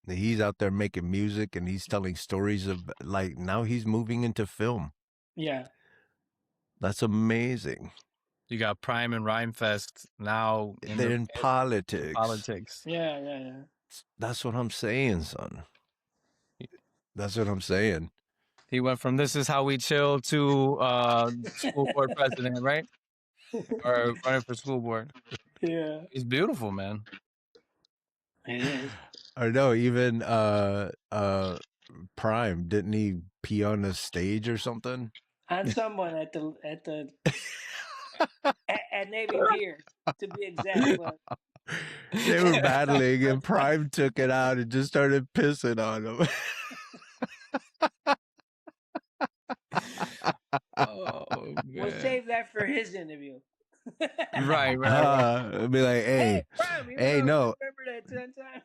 He's out there making music, and he's telling stories of, like, now he's moving into film. Yeah. That's amazing. You got Prime and Rhymefest now. They're in politics. Politics. Yeah. That's what I'm saying, son. That's what I'm saying. He went from "This Is How We Chill" to school board president, right? Or running for school board. Yeah. He's beautiful, man. It is. I know. Even Prime, didn't he pee on the stage or something? On someone at Navy Pier, to be exact. But they were battling, and Prime took it out and just started pissing on him. We'll save that for his interview. Right. Be like, hey, Prime, no. Remember that 10 time?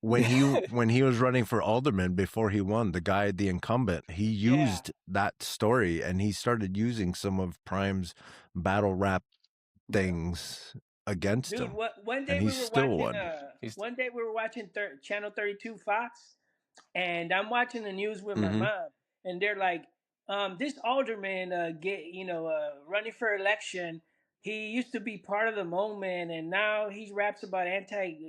when he was running for alderman before he won, the incumbent, he used that story, and he started using some of Prime's battle rap things against him. One day One day we were watching Channel 32 Fox, and I'm watching the news with my mom, and they're like, this alderman running for election. He used to be part of the Molemen, and now he rapped anti-gay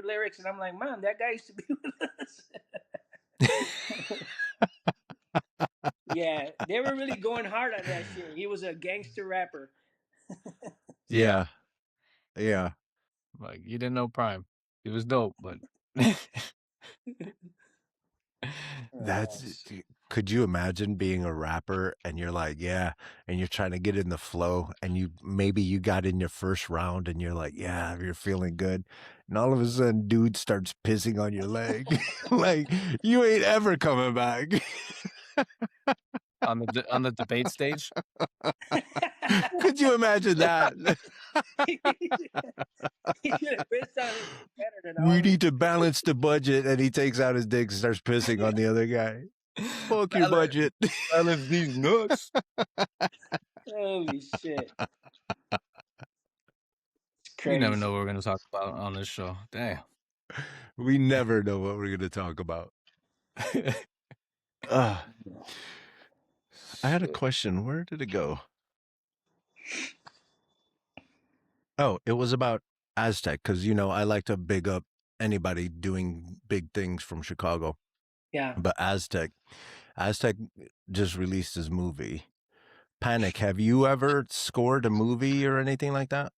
lyrics, and I'm like, Mom, that guy used to be with us. Yeah, they were really going hard on that shit. He was a gangster rapper. Yeah. Like, you didn't know Prime. He was dope, but that's Could you imagine being a rapper and you're like, yeah, and you're trying to get in the flow and you got in your first round and you're like, yeah, you're feeling good. And all of a sudden, dude starts pissing on your leg. Like, you ain't ever coming back. On the debate stage. Could you imagine that? We need to balance the budget, and he takes out his dick and starts pissing on the other guy. Fuck your budget. Balance these nuts. Holy shit. You never know what we're going to talk about on this show. Damn. We never know what we're going to talk about. I had a question. Where did it go? Oh, it was about Aztec, because, you know, I like to big up anybody doing big things from Chicago. Yeah. But Aztec just released his movie. Panik, have you ever scored a movie or anything like that?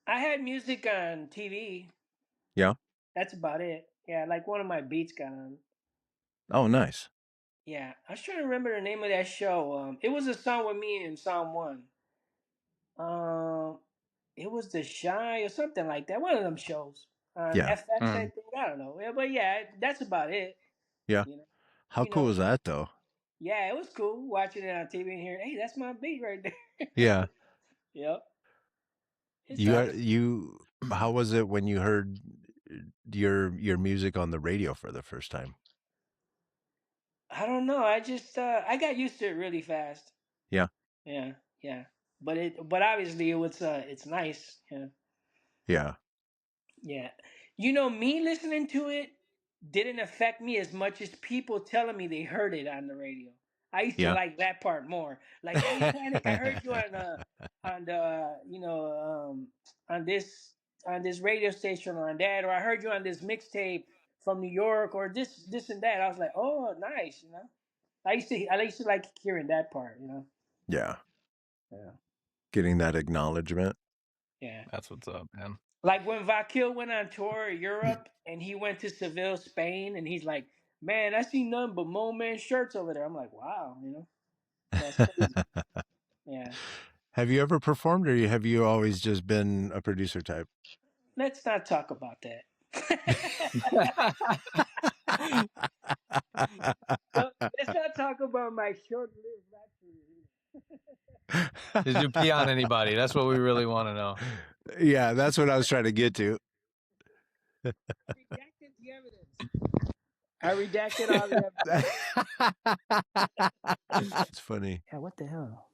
I had music on TV. Yeah. That's about it. Yeah, like one of my beats got on. Oh, nice. Yeah, I was trying to remember the name of that show. It was a song with me in Psalm 1. It was The Shy or something like that. One of them shows on FX, I think. I don't know. Yeah, but yeah, that's about it. Yeah. You know? How cool is that, though? Yeah, it was cool watching it on TV and hearing, hey, that's my beat right there. Yeah. Yep. How was it when you heard your music on the radio for the first time? I don't know. I just I got used to it really fast. Yeah. Yeah. But obviously it's nice. Yeah. Yeah. Yeah. You know, me listening to it didn't affect me as much as people telling me they heard it on the radio. I used to like that part more. Like, hey, Panik, I heard you on this radio station or on that, or I heard you on this mixtape from New York or this and that. I was like, oh, nice, you know. I used to like hearing that part, you know. Yeah. Yeah. Getting that acknowledgement. Yeah. That's what's up, man. Like when Vakil went on tour Europe and he went to Seville, Spain, and he's like, man, I see none but Molemen shirts over there. I'm like, wow, you know. That's crazy. Yeah. Have you ever performed, or have you always just been a producer type? Let's not talk about that. Let's not talk about my short-lived rap. Did you pee on anybody? That's what we really want to know. Yeah, that's what I was trying to get to. Redacted the evidence. I redacted all the evidence. That's funny. Yeah, what the hell?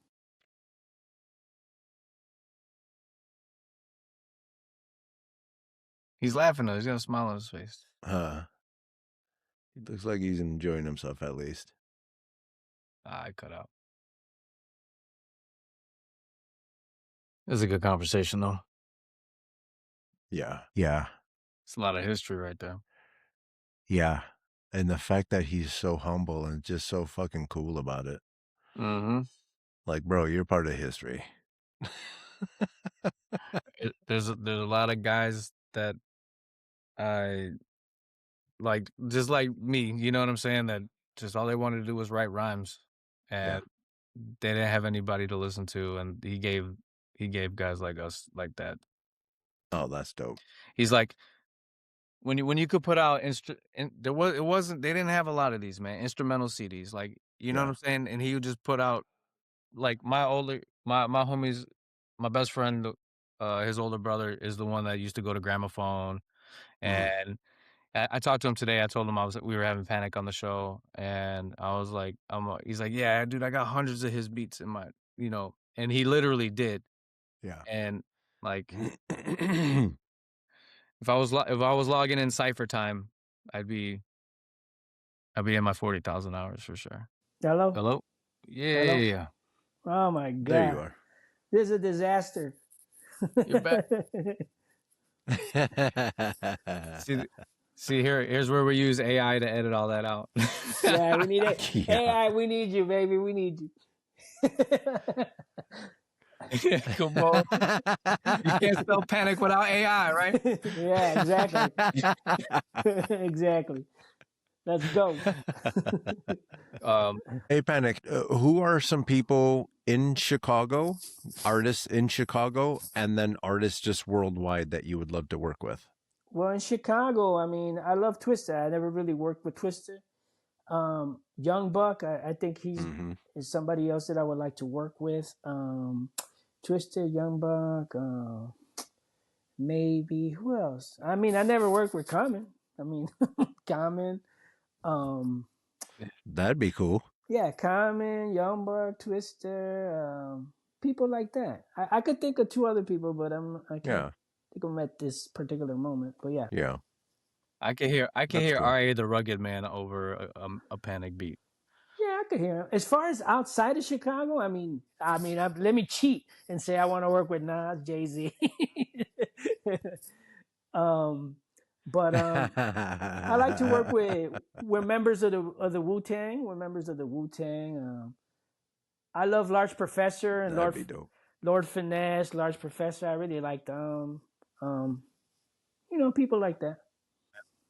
He's laughing though. He's got a smile on his face. He looks like he's enjoying himself at least. I cut out. It was a good conversation though. Yeah. Yeah. It's a lot of history right there. Yeah. And the fact that he's so humble and just so fucking cool about it. Mm-hmm. Like, bro, you're part of history. There's a lot of guys that I like, just like me, you know what I'm saying? That just all they wanted to do was write rhymes, and they didn't have anybody to listen to, and he gave guys like us like that. Oh, that's dope. He's like, when you could put out they didn't have a lot of these, man, instrumental CDs, like, you know what I'm saying? And he would just put out, like, my homies, my best friend, his older brother is the one that used to go to Gramophone, and I talked to him today. I told him we were having Panik on the show, and I was like, he's like, yeah, dude, I got hundreds of his beats in my, you know, and he literally did. Yeah. And like, if I was logging in Cypher time, I'd be in my 40,000 hours for sure. Hello? Yeah. Hello? Oh my God. There you are. This is a disaster. You're back. See, here's where we use AI to edit all that out. Yeah, we need it. Yeah. AI, we need you, baby. We need you. Come on. You can't spell Panik without AI, right? Yeah, exactly. Exactly. Let's go. Hey, Panic, who are some people in Chicago, artists in Chicago, and then artists just worldwide that you would love to work with? Well, in Chicago, I mean, I love Twister. I never really worked with Twister. Young Buck, I think he's is somebody else that I would like to work with. Twister, Young Buck, maybe who else? I mean, I never worked with Common. I mean, Common. That'd be cool. Yeah, Common, Young Buck, Twister, people like that. I could think of two other people, but I can't think of them at this particular moment. But yeah. Yeah. I can hear cool. R.A. the Rugged Man over a Panic beat. Yeah, I could hear him. As far as outside of Chicago, I mean, let me cheat and say I want to work with Nas, Jay-Z. But I like to work with members of the Wu-Tang. We're members of the Wu-Tang. I love Large Professor and Lord Finesse, Large Professor. I really like them. People like that.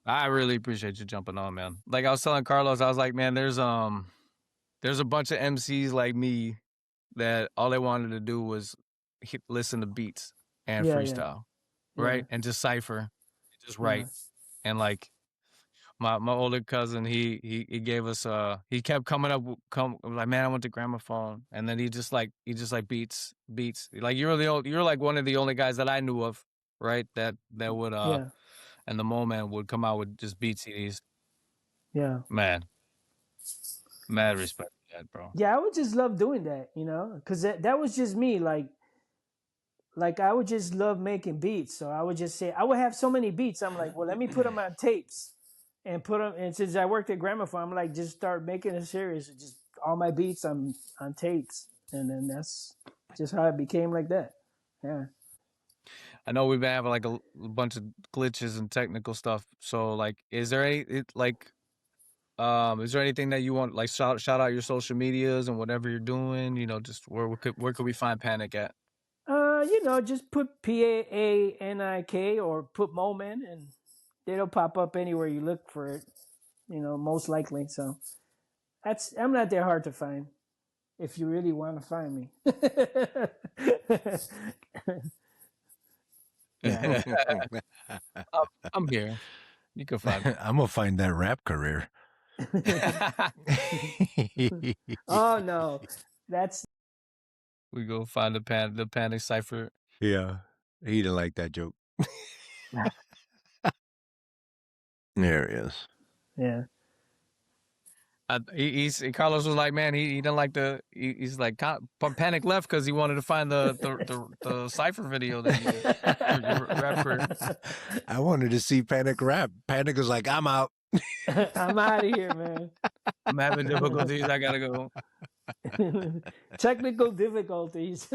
I really appreciate you jumping on, man. Like I was telling Carlos, I was like, man, there's a bunch of MCs like me that all they wanted to do was listen to beats and freestyle, right? And just cipher, just write. And like my older cousin, he gave us he kept coming up like, man, I went to gramophone, and then he just like beats. Like you're like one of the only guys that I knew of, right? That would and the Molemen would come out with just beat CDs. Yeah. Man. Mad respect for that, bro. Yeah, I would just love doing that, because that was just me. Like I would just love making beats. So I would just say, I would have so many beats. I'm like, well, let me put them on tapes and put them. And since I worked at Gramophone, I'm like, just start making a series of just all my beats on tapes. And then that's just how it became like that. Yeah. I know we've been having like a bunch of glitches and technical stuff. So like, is there anything that you want, like shout out your social medias and whatever you're doing, just where could we find Panik at? Just put Panik or put Molemen and it'll pop up anywhere you look for it, most likely. So I'm not that hard to find if you really want to find me. I'm here. You can find me. I'm gonna find that rap career. Oh no, we go find the Panik cipher. Yeah, he didn't like that joke. There he is. Yeah. Carlos was like, man, he didn't like he's like, Panik left because he wanted to find the cipher video that you rap for. I wanted to see Panik rap. Panik was like, I'm out. I'm out of here, man. I'm having difficulties. I gotta go. Technical difficulties.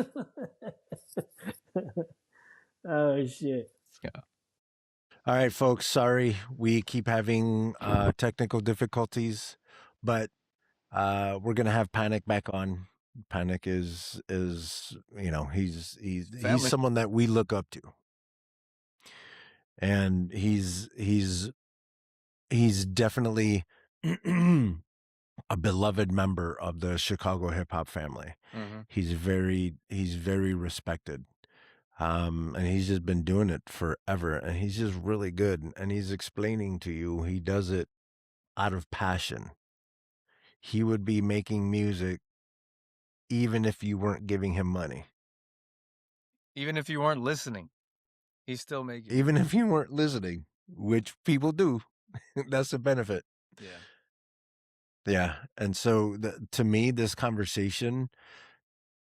Oh shit. Yeah. All right, folks. Sorry, we keep having technical difficulties, but we're gonna have Panik back on. Panik is he's someone that we look up to, and he's definitely a beloved member of the Chicago hip hop family. Mm-hmm. He's very respected. And he's just been doing it forever, and he's just really good. And he's explaining to you, he does it out of passion. He would be making music even if you weren't giving him money. Even if you weren't listening, he's still making. Even if you weren't listening, which people do, that's a benefit. Yeah. Yeah. And so to me, this conversation,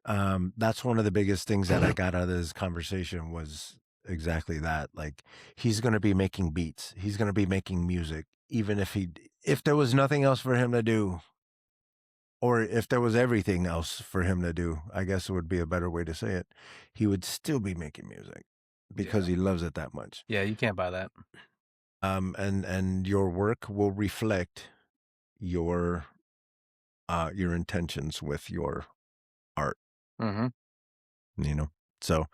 that's one of the biggest things that I got out of this conversation was exactly that. Like, he's going to be making beats. He's going to be making music, even if there was nothing else for him to do, or if there was everything else for him to do, I guess it would be a better way to say it. He would still be making music because he loves it that much. Yeah. You can't buy that. And your work will reflect your intentions with your art. Mm-hmm. So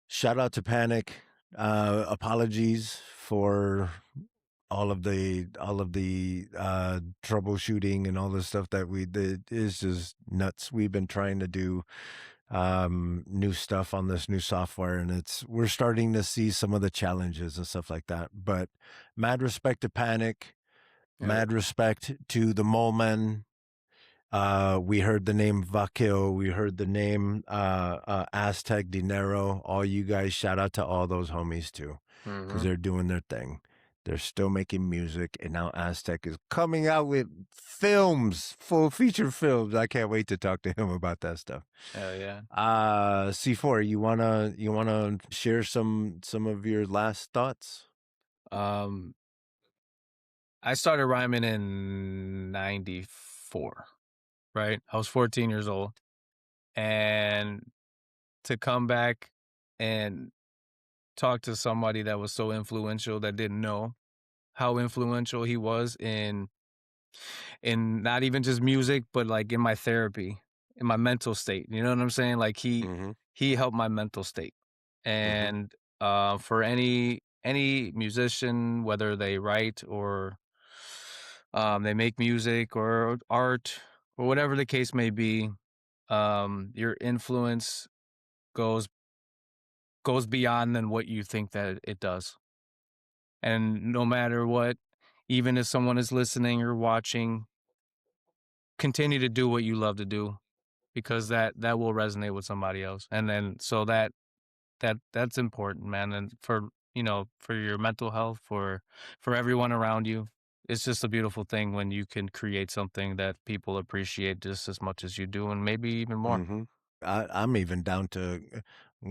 shout out to Panik. Apologies for all of the troubleshooting and all the stuff that we did is just nuts. We've been trying to do new stuff on this new software, and we're starting to see some of the challenges and stuff like that. But mad respect to Panik, mad respect to the Molemen. We heard the name Vakil, we heard the name Aztec Dinero. All you guys, shout out to all those homies too, because they're doing their thing. They're still making music, and now Aztec is coming out with films, full feature films. I can't wait to talk to him about that stuff. Hell yeah. C4, you wanna share some of your last thoughts? I started rhyming in '94, right? I was 14 years old, and to come back and talk to somebody that was so influential that didn't know how influential he was in not even just music, but like in my therapy, in my mental state. You know what I'm saying? Like he helped my mental state. And for any musician, whether they write or they make music or art or whatever the case may be, your influence goes beyond than what you think that it does. And no matter what, even if someone is listening or watching, continue to do what you love to do, because that will resonate with somebody else. And then so that's important, man. And for for your mental health, for everyone around you, it's just a beautiful thing when you can create something that people appreciate just as much as you do, and maybe even more. I'm even down to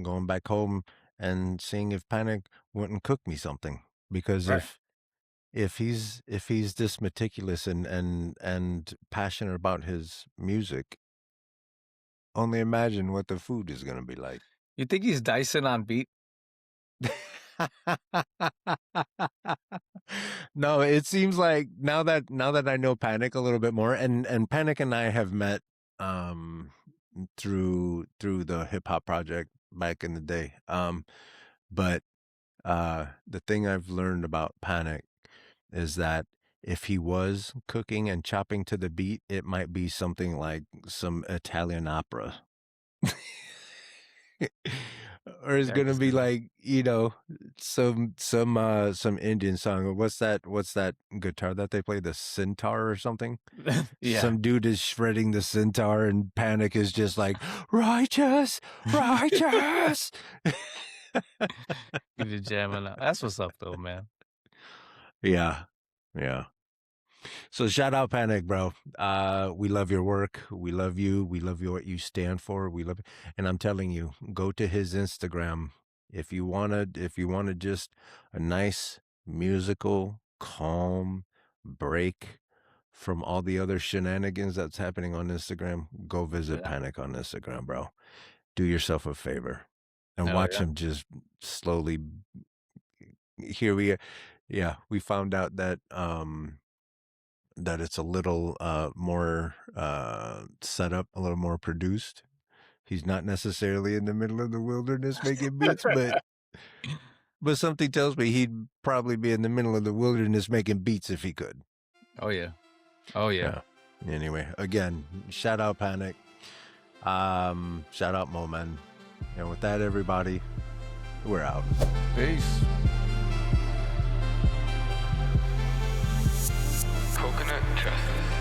going back home and seeing if Panik wouldn't cook me something, because Right. if he's this meticulous and passionate about his music, only imagine what the food is gonna be like. You think he's Dyson on beat? No, it seems like now that I know Panik a little bit more, and Panik and I have met through the hip hop project back in the day. But the thing I've learned about Panik is that if he was cooking and chopping to the beat, it might be something like some Italian opera. Or it's Yeah, I gonna can be see that. like, some Indian song. What's that guitar that they play? The centaur or something? Yeah. Some dude is shredding the centaur, and Panik is just like, righteous, righteous. You be jamming out. That's what's up, though, man. Yeah. So shout out Panik, bro. We love your work. We love you. We love what you stand for. We love, and I'm telling you, go to his Instagram if you wanted just a nice musical, calm break from all the other shenanigans that's happening on Instagram. Go visit Panik on Instagram, bro. Do yourself a favor and watch him just slowly. Here we are. Yeah, we found out that that it's a little more set up, a little more produced. He's not necessarily in the middle of the wilderness making beats, but something tells me he'd probably be in the middle of the wilderness making beats if he could. Oh yeah. Anyway, again, shout out Panik, shout out Molemen, and with that, everybody, we're out. Peace. Coconut tresses.